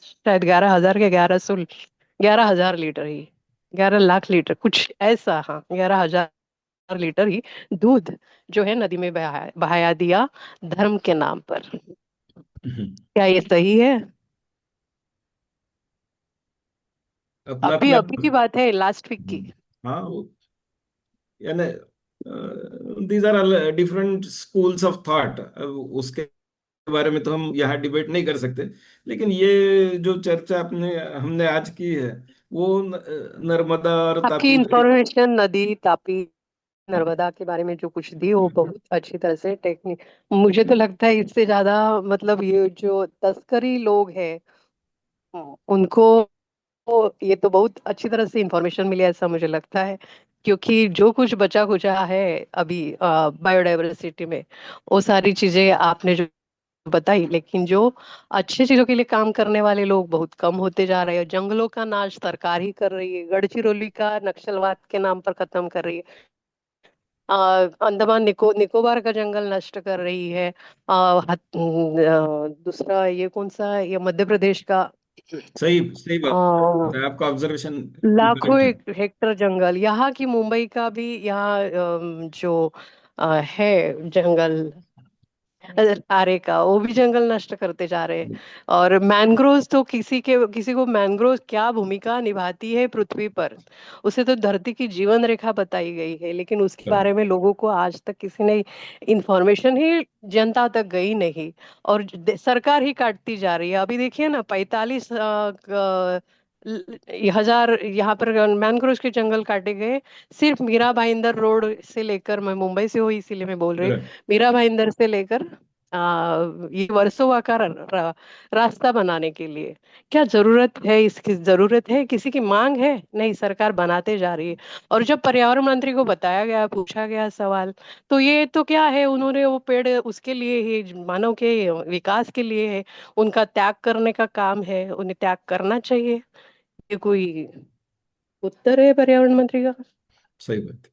शायद 11,000 के 1100, 11,000 लीटर ही, 11 लाख लीटर कुछ ऐसा, हाँ 11,000 लीटर ही दूध जो है नदी में बहाया बहाया दिया धर्म के नाम पर। हम्म। क्या ये सही है? अपना अभी अपना। अभी की बात है, लास्ट वीक की। हाँ, यानी these are different schools of thought. उसके बारे में तो हम यहाँ डिबेट नहीं कर सकते। लेकिन ये जो चर्चा आपने हमने आज की है, वो नर्मदा और आपकी तापी नदी। इंफॉर्मेशन नदी तापी नर्मदा के बारे में जो कुछ दी वो बहुत अच्छी तरह से टेक्निक, मुझे तो लगता है इससे ज्यादा मतलब ये जो तस्करी लोग हैं उनको ये तो बहुत अच्छी तरह से इंफॉर्मेशन मिली ऐसा मुझे लगता है। क्योंकि जो कुछ बचा खुचा है अभी बायोडायवर्सिटी में, वो सारी चीजें आपने जो बताई, लेकिन जो अच्छी चीजों के लिए काम करने वाले लोग बहुत कम होते जा रहे हैं। जंगलों का नाश सरकार ही कर रही है, गढ़चिरौली का नक्सलवाद के नाम पर खत्म कर रही है। अंडमान निकोबार का जंगल नष्ट कर रही है। दूसरा ये कौन सा, ये मध्य प्रदेश का सही सही बात और है, आपका ऑब्जर्वेशन लाखों करेक्ट है। हेक्टर जंगल, यहाँ की मुंबई का भी यहाँ जो है जंगल, आरे का, वो भी जंगल नष्ट करते जा रहे हैं। और मैंग्रोव्स तो किसी को मैंग्रोव क्या भूमिका निभाती है पृथ्वी पर, उसे तो धरती की जीवन रेखा बताई गई है, लेकिन उसके बारे में लोगों को आज तक किसी ने इंफॉर्मेशन ही जनता तक गई नहीं। और सरकार ही काटती जा रही है। अभी देखिए ना, 45,000 यहाँ पर मैंग्रोव के जंगल काटे गए, सिर्फ मीरा भाईंदर रोड से लेकर, मैं मुंबई से हूँ इसीलिए मैं बोल रही हूँ, करेक्ट। मीरा भाईंदर से लेकर ये वर्सोवा का रास्ता बनाने के लिए। क्या जरूरत है इसकी? जरूरत है? किसी की मांग है? नहीं, सरकार बनाते जा रही है। और जब पर्यावरण मंत्री को बताया गया, पूछा गया सवाल, तो ये तो क्या है, उन्होंने वो पेड़ उसके लिए ही, मानव के विकास के लिए है, उनका त्याग करने का काम है, उन्हें त्याग करना चाहिए। ये कोई उत्तर है पर्यावरण मंत्री का? सही बात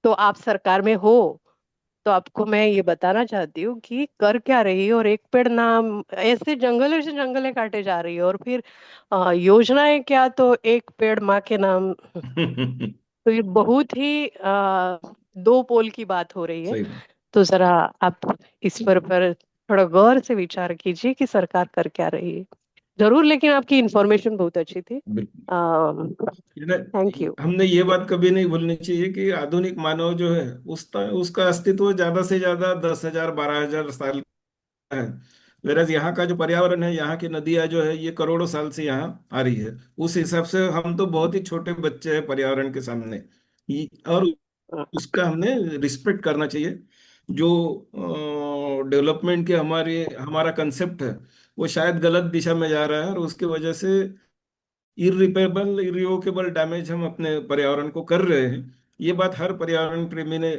तो आप सरकार में हो, तो आपको मैं ये बताना चाहती हूँ कि कर क्या रही है। और एक पेड़ नाम, ऐसे जंगलें काटे जा रही है, और फिर योजनाएं क्या, तो एक पेड़ माँ के नाम। है। तो ये बहुत ही दो पोल की बात हो रही है। सही बात। तो जरा आप इस पर थोड़ा गौर से विचार कीजिए कि सरकार कर क्या रही है। जरूर, लेकिन आपकी इंफॉर्मेशन बहुत अच्छी थी। बिल्कुल। Thank you. हमने ये बात कभी नहीं भूलनी चाहिए कि आधुनिक मानव जो है उसका अस्तित्व ज्यादा से ज्यादा 10,000 12,000 साल का है। वेरज यहाँ का जो पर्यावरण है, यहाँ की नदियाँ जो है, ये करोड़ों साल से यहाँ आ रही है। उस हिसाब से हम तो बहुत ही छोटे बच्चे हैं पर्यावरण के सामने। और उसका हमने रिस्पेक्ट करना चाहिए। जो डेवलपमेंट के हमारा कंसेप्ट है, वो शायद गलत दिशा में जा रहा है, और उसकी वजह से इरिपेबल इरिवोकेबल डैमेज हम अपने पर्यावरण को कर रहे हैं। ये बात हर पर्यावरण प्रेमी ने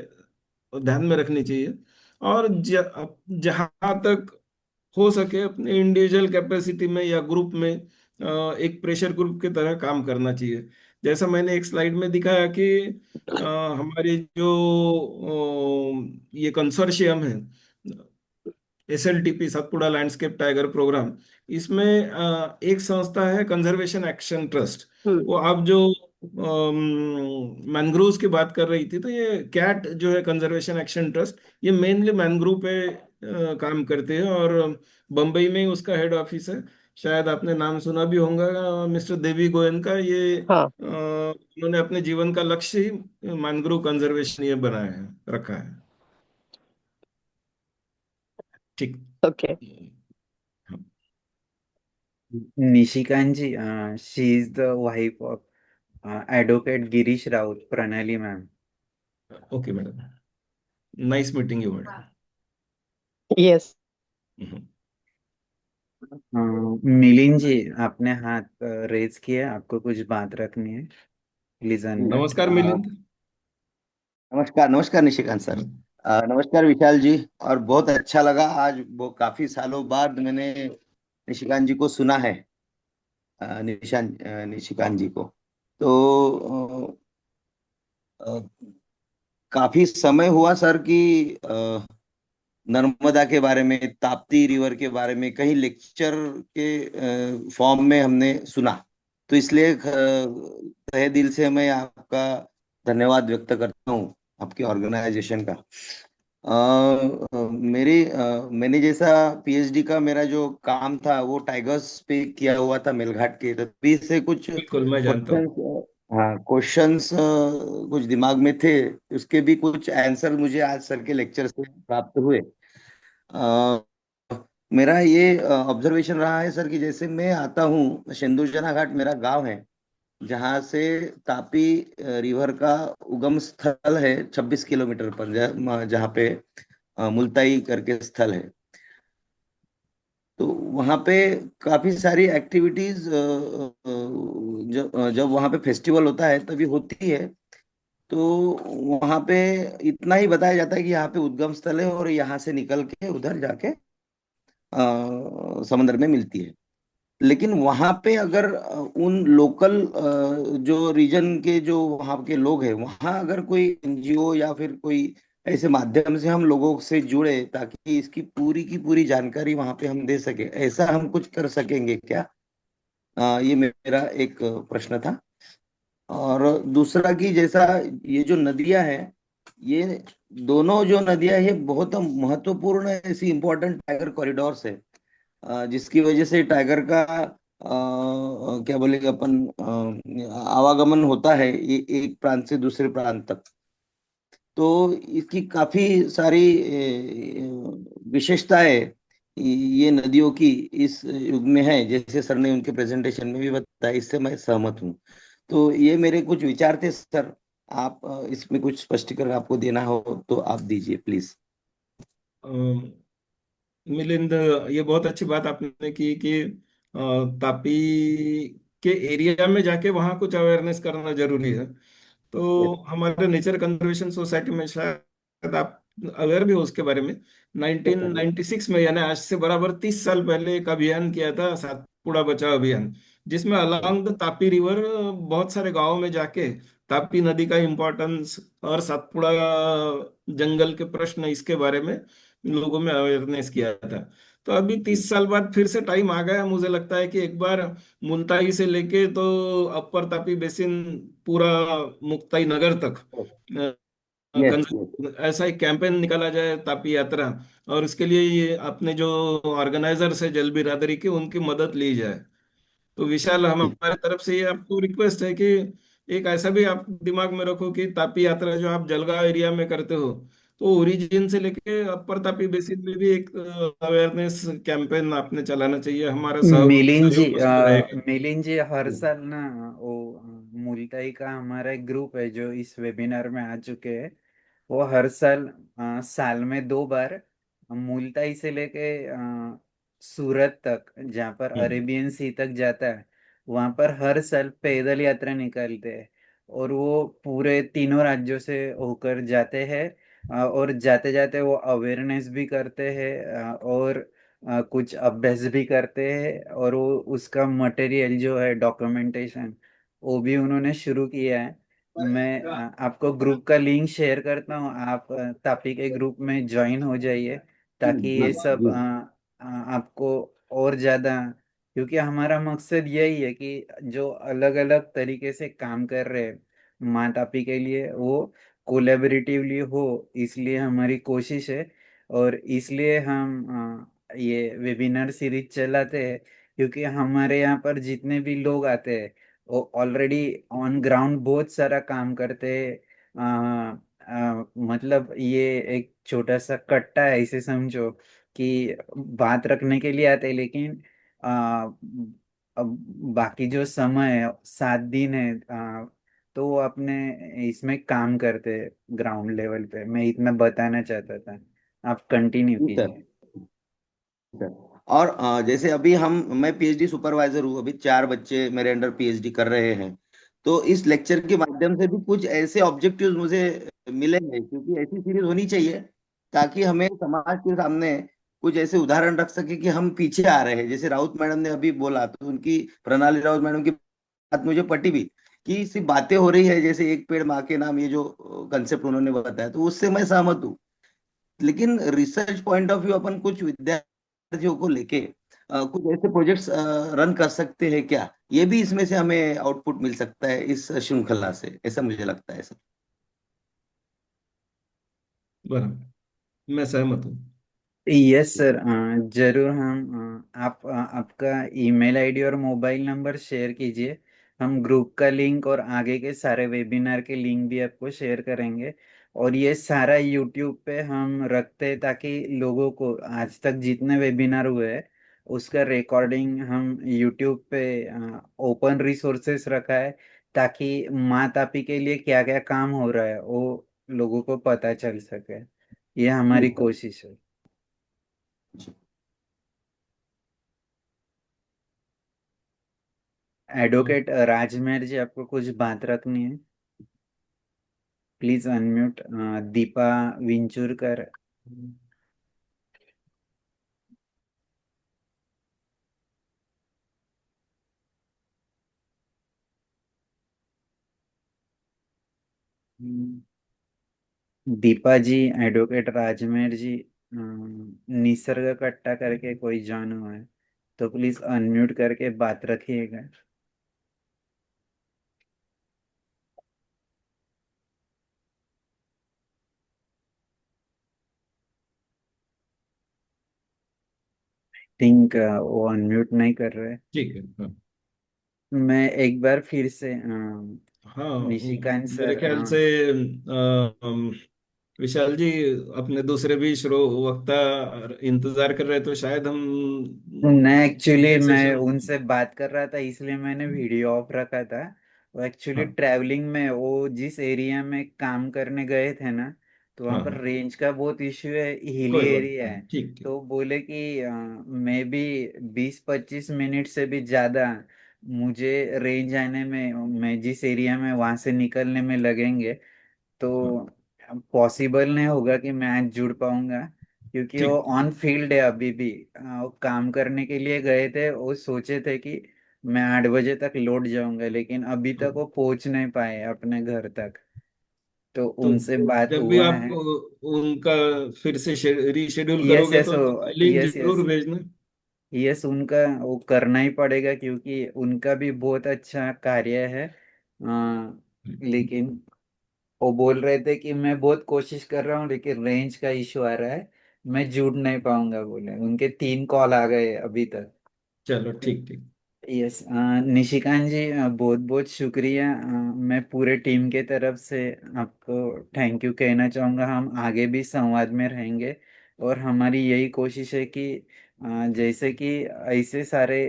ध्यान में रखनी चाहिए। और जहाँ तक हो सके अपने इंडिविजुअल कैपेसिटी में या ग्रुप में एक प्रेशर ग्रुप की तरह काम करना चाहिए। जैसा मैंने एक स्लाइड में दिखाया कि हमारी जो ये कंसोर्शियम है, SLTP Satpura landscape tiger programme, इसमें एक संस्था है कंजर्वेशन एक्शन ट्रस्ट। हम्म। वो आप जो मैंग्रोव्स की बात कर रही थी, तो ये कैट जो है कंजर्वेशन एक्शन ट्रस्ट, ये मेनली मैंग्रोव पे काम करते हैं। और बम्बई में ही उसका हेड ऑफिस है। शायद आपने नाम सुना भी होगा मिस्टर देवी गोयन का। ये हाँ। उन्होंने अपने जीवन का लक्ष्य ही मैंग्रोव कंजर्वेशन ये बनाया है, रखा है। ठीक। Okay. Nishikant ji, she is the wife of advocate Girish Raut, Pranali ma'am. Okay madam, nice meeting you madam. Yes. Milind ji, आपने हाथ रेज किया, आपको कुछ बात रखनी है, प्लीज अनम्यूट। नमस्कार मिलिंद। नमस्कार नमस्कार निशिकांत सर। नमस्कार विशाल जी। और बहुत अच्छा लगा आज, वो काफी सालों बाद मैंने निशिकांत जी को सुना है। निशिकांत जी को तो अ, काफी समय हुआ सर कि नर्मदा के बारे में, ताप्ती रिवर के बारे में कहीं लेक्चर के फॉर्म में हमने सुना। तो इसलिए तहे दिल से मैं आपका धन्यवाद व्यक्त करता हूँ, आपके ऑर्गेनाइजेशन का। मैंने जैसा PhD का मेरा जो काम था वो टाइगर्स पे किया हुआ था, मेलघाट के, तभी से कुछ बिल्कुल, मैं जानता हूँ। क्वेश्चंस, हाँ क्वेश्चंस कुछ दिमाग में थे। उसके भी कुछ आंसर मुझे आज सर के लेक्चर से प्राप्त हुए। अ, मेरा ये ऑब्जर्वेशन रहा है सर कि जैसे मैं आता हूँ, सिंधुजना घाट मेरा गांव है, जहाँ से तापी रिवर का उगम स्थल है 26 किलोमीटर पर, जहाँ पे मुल्ताई करके स्थल है। तो वहाँ पे काफी सारी एक्टिविटीज जब जब वहाँ पे फेस्टिवल होता है तभी होती है। तो वहाँ पे इतना ही बताया जाता है कि यहाँ पे उद्गम स्थल है, और यहाँ से निकल के उधर जाके समंदर में मिलती है। लेकिन वहां पे अगर उन लोकल जो रीजन के जो वहां के लोग हैं, वहां अगर कोई NGO या फिर कोई ऐसे माध्यम से हम लोगों से जुड़े ताकि इसकी पूरी की पूरी जानकारी वहां पे हम दे सके, ऐसा हम कुछ कर सकेंगे क्या? ये मेरा एक प्रश्न था। और दूसरा कि जैसा ये जो नदियां हैं, ये दोनों जो नदियां, ये बहुत महत्वपूर्ण ऐसी इंपॉर्टेंट टाइगर कॉरिडोर्स है, जिसकी वजह से टाइगर का क्या बोलेंगे अपन, आवागमन होता है ये एक प्रांत से दूसरे प्रांत तक। तो इसकी काफी सारी विशेषताएं ये नदियों की इस युग में है, जैसे सर ने उनके प्रेजेंटेशन में भी बताया, इससे मैं सहमत हूँ। तो ये मेरे कुछ विचार थे सर। आप इसमें कुछ स्पष्टीकरण आपको देना हो तो आप दीजिए प्लीज। अम, मिलिंद, ये बहुत अच्छी बात आपने की कि तापी के एरिया में जाके वहाँ कुछ अवेयरनेस करना जरूरी है। तो हमारे नेचर कंजर्वेशन सोसाइटी में, शायद आप अवेयर भी हो उसके बारे में, 1996 में, यानी आज से बराबर 30 साल पहले एक अभियान किया था, सातपुड़ा बचाओ अभियान, जिसमें अलोंग द तापी रिवर बहुत सारे गांवों में जाके तापी नदी का इम्पोर्टेंस और सातपुड़ा जंगल के प्रश्न, इसके बारे में लोगों में अवेयरनेस किया था। तो अभी 30 साल बाद फिर से टाइम आ गया, मुझे लगता है कि एक बार मुल्ताई से लेके तो अपर तापी बेसिन, पूरा मुक्ताई नगर तक यस, यस। ऐसा एक कैंपेन निकाला जाए, तापी यात्रा। और उसके लिए ये अपने जो ऑर्गेनाइजर्स है जल बिरादरी के, उनकी मदद ली जाए। तो विशाल, हमारे तरफ से ये आपको रिक्वेस्ट है कि एक ऐसा भी आप दिमाग में रखो कि तापी यात्रा जो आप जलगांव एरिया में करते हो, तो ओरिजिन से लेके अपर तापी बेसिन में भी एक अवेयरनेस कैंपेन आपने चलाना चाहिए। हमारा मिलिंद जी सहयोग उसमें रहेगा। मिलिंद जी, हर साल ना वो मुल्ताई का हमारा एक ग्रुप है जो इस वेबिनार में आ चुके हैं। वो हर साल साल में 2 बार मुल्ताई से लेके सूरत तक, जहाँ पर हम्म। अरेबियन सी तक जाता है, वहाँ पर हर साल पैदल यात्रा निकालते हैं। और वो पूरे तीनों राज्यों से होकर जाते हैं। और जाते जाते वो अवेयरनेस भी करते हैं, और कुछ अभ्यास भी करते हैं। और वो उसका मटेरियल जो है, डॉक्यूमेंटेशन, वो भी उन्होंने शुरू किया है। मैं आपको ग्रुप का लिंक शेयर करता हूँ। आप तापी के ग्रुप में ज्वाइन हो जाइए, ताकि जी, ये सब जी। आपको और ज़्यादा, क्योंकि हमारा मकसद यही है कि जो अलग अलग तरीके से काम कर रहे हैं माँ तापी के लिए, वो कोलेबरेटिवली हो, इसलिए हमारी कोशिश है। और इसलिए हम ये वेबिनार सीरीज चलाते हैं, क्योंकि हमारे यहाँ पर जितने भी लोग आते हैं वो ऑलरेडी ऑन ग्राउंड बहुत सारा काम करते हैं। मतलब ये एक छोटा सा कट्टा है, इसे समझो कि बात रखने के लिए आते हैं, लेकिन आ, अब बाकी जो समय है, 7 दिन है, तो वो अपने इसमें काम करते हैं ग्राउंड लेवल पे। मैं इतना बताना चाहता था, आप कंटिन्यू जी सर। कीजिए। सर, और जैसे अभी मैं पीएचडी सुपरवाइजर हूँ, अभी 4 बच्चे मेरे अंडर पीएचडी कर रहे हैं। तो इस लेक्चर के माध्यम से भी कुछ ऐसे ऑब्जेक्टिव्स मुझे मिलेंगे, क्योंकि ऐसी सीरीज होनी चाहिए ताकि हमें समाज के सामने कुछ ऐसे उदाहरण रख सके कि हम पीछे आ रहे हैं। जैसे राउत मैडम ने अभी बोला, तो उनकी, प्रणाली राउत मैडम की बात मुझे पटी भी, कि सिर्फ बातें हो रही है, जैसे एक पेड़ माँ के नाम, ये जो कंसेप्ट उन्होंने बताया, तो उससे मैं सहमत हूँ। लेकिन रिसर्च पॉइंट ऑफ व्यू अपन कुछ विद्यार्थियों को लेके कुछ ऐसे प्रोजेक्ट्स रन कर सकते हैं क्या? ये भी इसमें से हमें आउटपुट मिल सकता है इस श्रृंखला से, ऐसा मुझे लगता है सर। बराबर, मैं सहमत हूँ। यस सर, जरूर। हम आपका ईमेल आईडी और मोबाइल नंबर शेयर कीजिए। हम ग्रुप का लिंक और आगे के सारे वेबिनार के लिंक भी आपको शेयर करेंगे। और ये सारा यूट्यूब पे हम रखते हैं, ताकि लोगों को आज तक जितने वेबिनार हुए हैं उसका रिकॉर्डिंग हम यूट्यूब पे ओपन रिसोर्सेस रखा है, ताकि माँ तापी के लिए क्या क्या काम हो रहा है वो लोगों को पता चल सके। ये जी हमारी सर। कोशिश है। जी। एडवोकेट राजमेर जी, आपको कुछ बात रखनी है? Please unmute. Deepa Vinchurkar. Deepa ji, advocate Rajmer ji, Nisarg Katta करके कोई जॉइन हुआ है। तो प्लीज अनम्यूट करके बात रखिएगा। थिंक वो अनम्यूट नहीं कर रहे। ठीक है। हाँ मैं एक बार फिर से हाँ। निशिकांत मेरे सर। ख्याल से विशाल जी, अपने दूसरे भी वक्ता इंतजार कर रहे, तो शायद हम नहीं, एक्चुअली ये मैं सेशन। उनसे बात कर रहा था इसलिए मैंने वीडियो ऑफ रखा था। वो एक्चुअली हाँ ट्रैवलिंग में वो जिस एरिया में काम करने गए थे ना, तो वहाँ हाँ पर हाँ, रेंज का बहुत इश्यू है, हिली कोई बात एरिया है। नहीं, ठीक ठीक। तो बोले कि मे बी 20-25 मिनट से भी ज़्यादा मुझे रेंज आने में, मैं जिस एरिया में वहाँ से निकलने में लगेंगे। हाँ तो पॉसिबल नहीं होगा कि मैं आज जुड़ पाऊंगा, क्योंकि वो ठीक ठीक। ऑन फील्ड है अभी भी। वो काम करने के लिए गए थे, वो सोचे थे कि मैं 8 बजे तक लौट जाऊंगा, लेकिन अभी तक हाँ वो पहुंच नहीं पाए अपने घर तक। तो तो उनसे बात जब भी हुआ आप है। उनका फिर से रीशेड्यूल यस करोगे यस तो लिंक यस यस जरूर भेजना। यस, उनका वो करना ही पड़ेगा, क्योंकि उनका भी बहुत अच्छा कार्य है। लेकिन वो बोल रहे थे कि मैं बहुत कोशिश कर रहा हूँ लेकिन रेंज का इशू आ रहा है, मैं जुड़ नहीं पाऊंगा बोले। उनके 3 कॉल आ गए अभी तक। चलो ठीक ठीक। यस निशिकांत जी, बहुत बहुत शुक्रिया। मैं पूरे टीम के तरफ से आपको थैंक यू कहना चाहूँगा। हम आगे भी संवाद में रहेंगे, और हमारी यही कोशिश है कि जैसे कि ऐसे सारे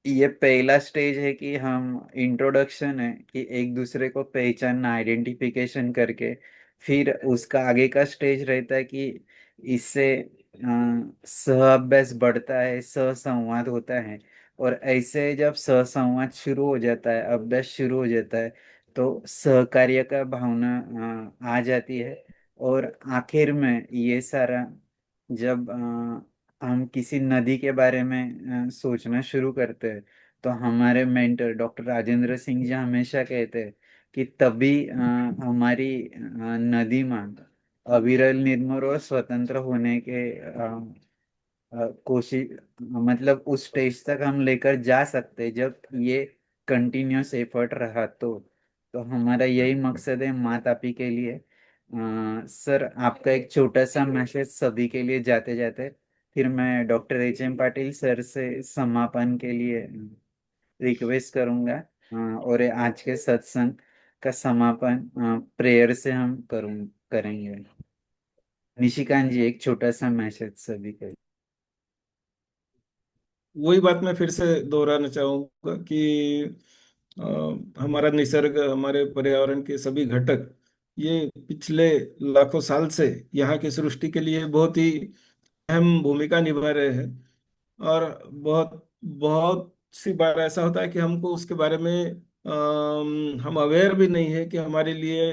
ये पहला स्टेज है कि हम इंट्रोडक्शन है कि एक दूसरे को पहचानना, आइडेंटिफिकेशन करके, फिर उसका आगे का स्टेज रहता है कि इससे सह अभ्यास बढ़ता है, सहसंवाद होता है। और ऐसे जब सहसंवाद शुरू हो जाता है, अभ्यास शुरू हो जाता है, तो सहकार्य का भावना आ जाती है। और आखिर में ये सारा जब हम किसी नदी के बारे में सोचना शुरू करते हैं, तो हमारे मेंटर डॉक्टर राजेंद्र सिंह जी हमेशा कहते हैं कि तभी हमारी नदी माँ अविरल, निर्मल और स्वतंत्र होने के कोशिश, मतलब उस स्टेज तक हम लेकर जा सकते हैं, जब ये कंटिन्यूस एफर्ट रहा तो हमारा यही मकसद है माँ तापी के लिए। सर, आपका एक छोटा सा मैसेज सभी के लिए जाते जाते, फिर मैं doctor H M Patil sir से समापन के लिए रिक्वेस्ट करूंगा। और ये आज के सत्संग का समापन प्रेयर से हम करेंगे। निशिकांत जी, एक छोटा सा मैसेज सभी के लिए। वही बात मैं फिर से दोहराना चाहूंगा कि अ, हमारा निसर्ग, हमारे पर्यावरण के सभी घटक, ये पिछले लाखों साल से यहाँ की सृष्टि के लिए बहुत ही अहम भूमिका निभा रहे हैं। और बहुत बहुत सी बार ऐसा होता है कि हमको उसके बारे में हम अवेयर भी नहीं है कि हमारे लिए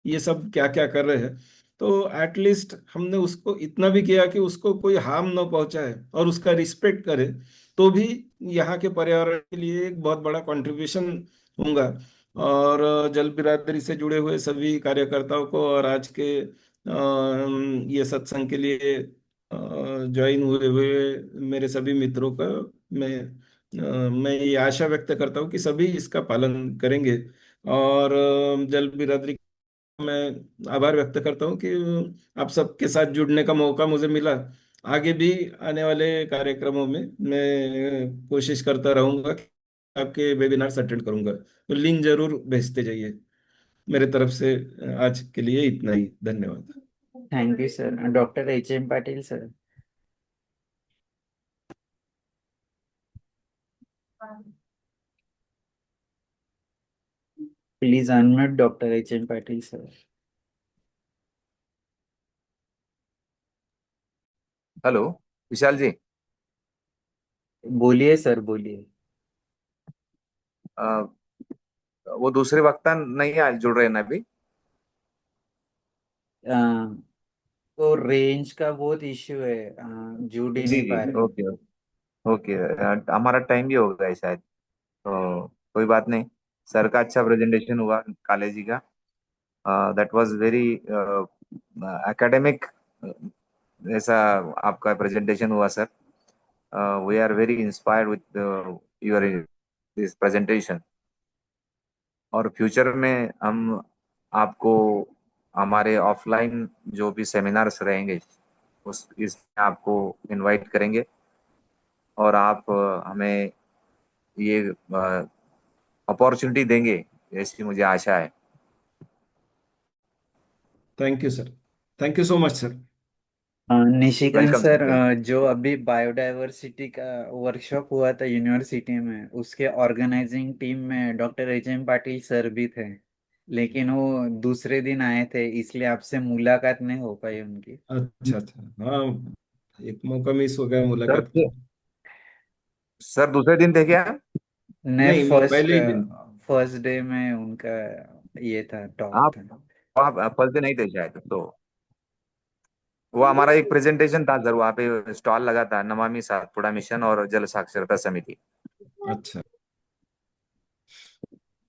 ये सब क्या क्या कर रहे हैं। तो एटलीस्ट हमने उसको इतना भी किया कि उसको कोई हार्म ना पहुंचाए और उसका रिस्पेक्ट करे, तो भी यहाँ के पर्यावरण के लिए एक बहुत बड़ा कंट्रीब्यूशन होगा। और जल बिरादरी से जुड़े हुए सभी कार्यकर्ताओं को और आज के ये सत्संग के लिए ज्वाइन हुए हुए मेरे सभी मित्रों का मैं ये आशा व्यक्त करता हूँ कि सभी इसका पालन करेंगे। और जल बिरादरी, मैं आभार व्यक्त करता हूँ कि आप सबके साथ जुड़ने का मौका मुझे मिला। आगे भी आने वाले कार्यक्रमों में मैं कोशिश करता रहूंगा कि आपके वेबिनार्स अटेंड करूंगा, तो लिंक जरूर भेजते जाइए। मेरे तरफ से आज के लिए इतना ही, धन्यवाद। Thank you sir. Doctor H M Patil sir, please unmute doctor H M Patil sir. Hello Vishal ji. बोलिए सर, बोलिए। अ, वो दूसरे वक्ता नहीं आज जुड़ रहे हैं ना अभी? अ, तो रेंज का बहुत इश्यू है, जुड़ ही जी नहीं जी, पा रहे। Okay okay. हमारा टाइम भी हो गया है शायद, तो कोई बात नहीं। सर का अच्छा प्रेजेंटेशन हुआ, काले जी का। दैट वाज वेरी एकेडमिक, ऐसा आपका प्रेजेंटेशन हुआ sir. we are very inspired with your this presentation. और फ्यूचर में हम आपको हमारे ऑफलाइन जो भी सेमिनार्स रहेंगे उस इसमें आपको इनवाइट करेंगे और आप हमें ये अपॉर्चुनिटी देंगे ऐसी मुझे आशा है। Thank you sir. Thank you so much sir. Nishikant welcome sir, sir. जो अभी बायोडायवर्सिटी का वर्कशॉप हुआ था यूनिवर्सिटी में, उसके ऑर्गेनाइजिंग टीम में डॉक्टर एच.एम. पाटिल सर भी थे, लेकिन वो दूसरे दिन आए थे, इसलिए आपसे मुलाकात नहीं हो पाई उनकी। अच्छा अच्छा, हाँ, एक मौका मिस हो गया सर मुलाकात का। सर दूसरे दिन थे क्या? ने नहीं, फर्स्ट पहले ही दिन। फर्स्ट डे में उनका ये था, टॉक आप था। आप फर्स्ट डे नहीं थे शायद। तो वो हमारा एक प्रेजेंटेशन था सर, वहाँ पे स्टॉल लगा था, नमामि सातपुड़ा मिशन और जल साक्षरता समिति। अच्छा।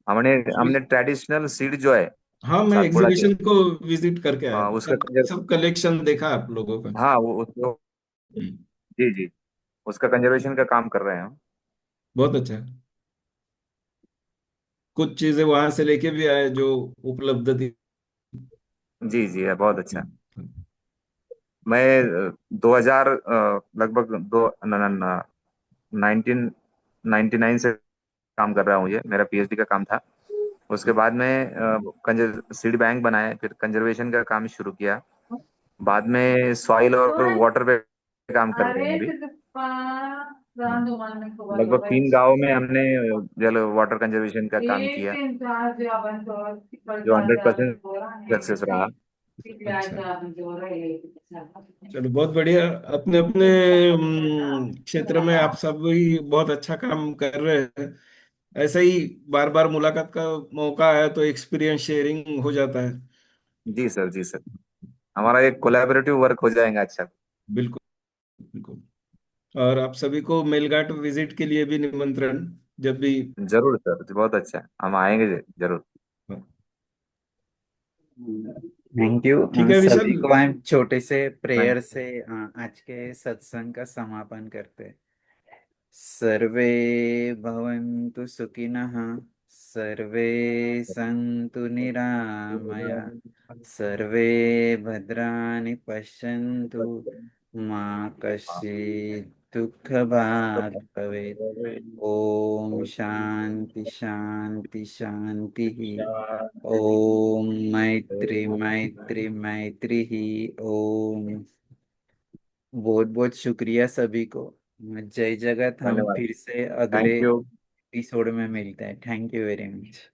हमने हमने ट्रेडिशनल सीड जो है हाँ, मैं सातपुड़ा के, एग्जीबिशन को विजिट करके आया, उसका सब सब कलेक्शन देखा आप लोगों का। हाँ वो उसको, हम्म, जी जी, उसका कंजर्वेशन का काम कर रहे हैं हम। बहुत अच्छा है। कुछ चीजें वहां से लेके भी आए जो उपलब्ध थी। जी जी है, बहुत अच्छा। हम्म, मैं 2000 लगभग दो 1999 से काम कर रहा हूँ, ये मेरा पीएचडी का काम था। उसके बाद में सीड बैंक बनाए, फिर कंजर्वेशन का काम शुरू किया। बाद में सॉइल और वाटर पे काम कर रहे हैं अभी। लगभग 3 गांव में हमने जल वाटर कंजर्वेशन का काम किया, जो 100% सक्सेस रहा। अच्छा, चलो बहुत बढ़िया। अपने अपने क्षेत्र में आप सब ही बहुत अच्छा काम कर रहे हैं। ऐसा ही बार बार मुलाकात का मौका आया तो एक्सपीरियंस शेयरिंग हो जाता है। जी सर, जी सर, हमारा एक कोलैबोरेटिव वर्क हो जाएगा। अच्छा, बिल्कुल बिल्कुल। और आप सभी को मेलघाट विजिट के लिए भी निमंत्रण, जब भी। जरूर सर, बहुत अच्छा, हम आएंगे जरूर। थैंक यू ठीक है विशाल। सभी को। हम छोटे से थैंक प्रेयर से आज के सत्संग का समापन करते हैं। सर्वे भवन्तु सुखिनः, सर्वे सन्तु निरामया, सर्वे भद्राणि पश्यन्तु, मा कश्चित् दुःखभाग् भवेत्। ओम शांति शांति शांति। ओम मैत्री मैत्री मैत्री ही। ओम। बहुत बहुत शुक्रिया सभी को। जय जगत। हम धन्यवाद। फिर से अगले थैंक यू। एपिसोड में मिलते हैं। Thank you very much.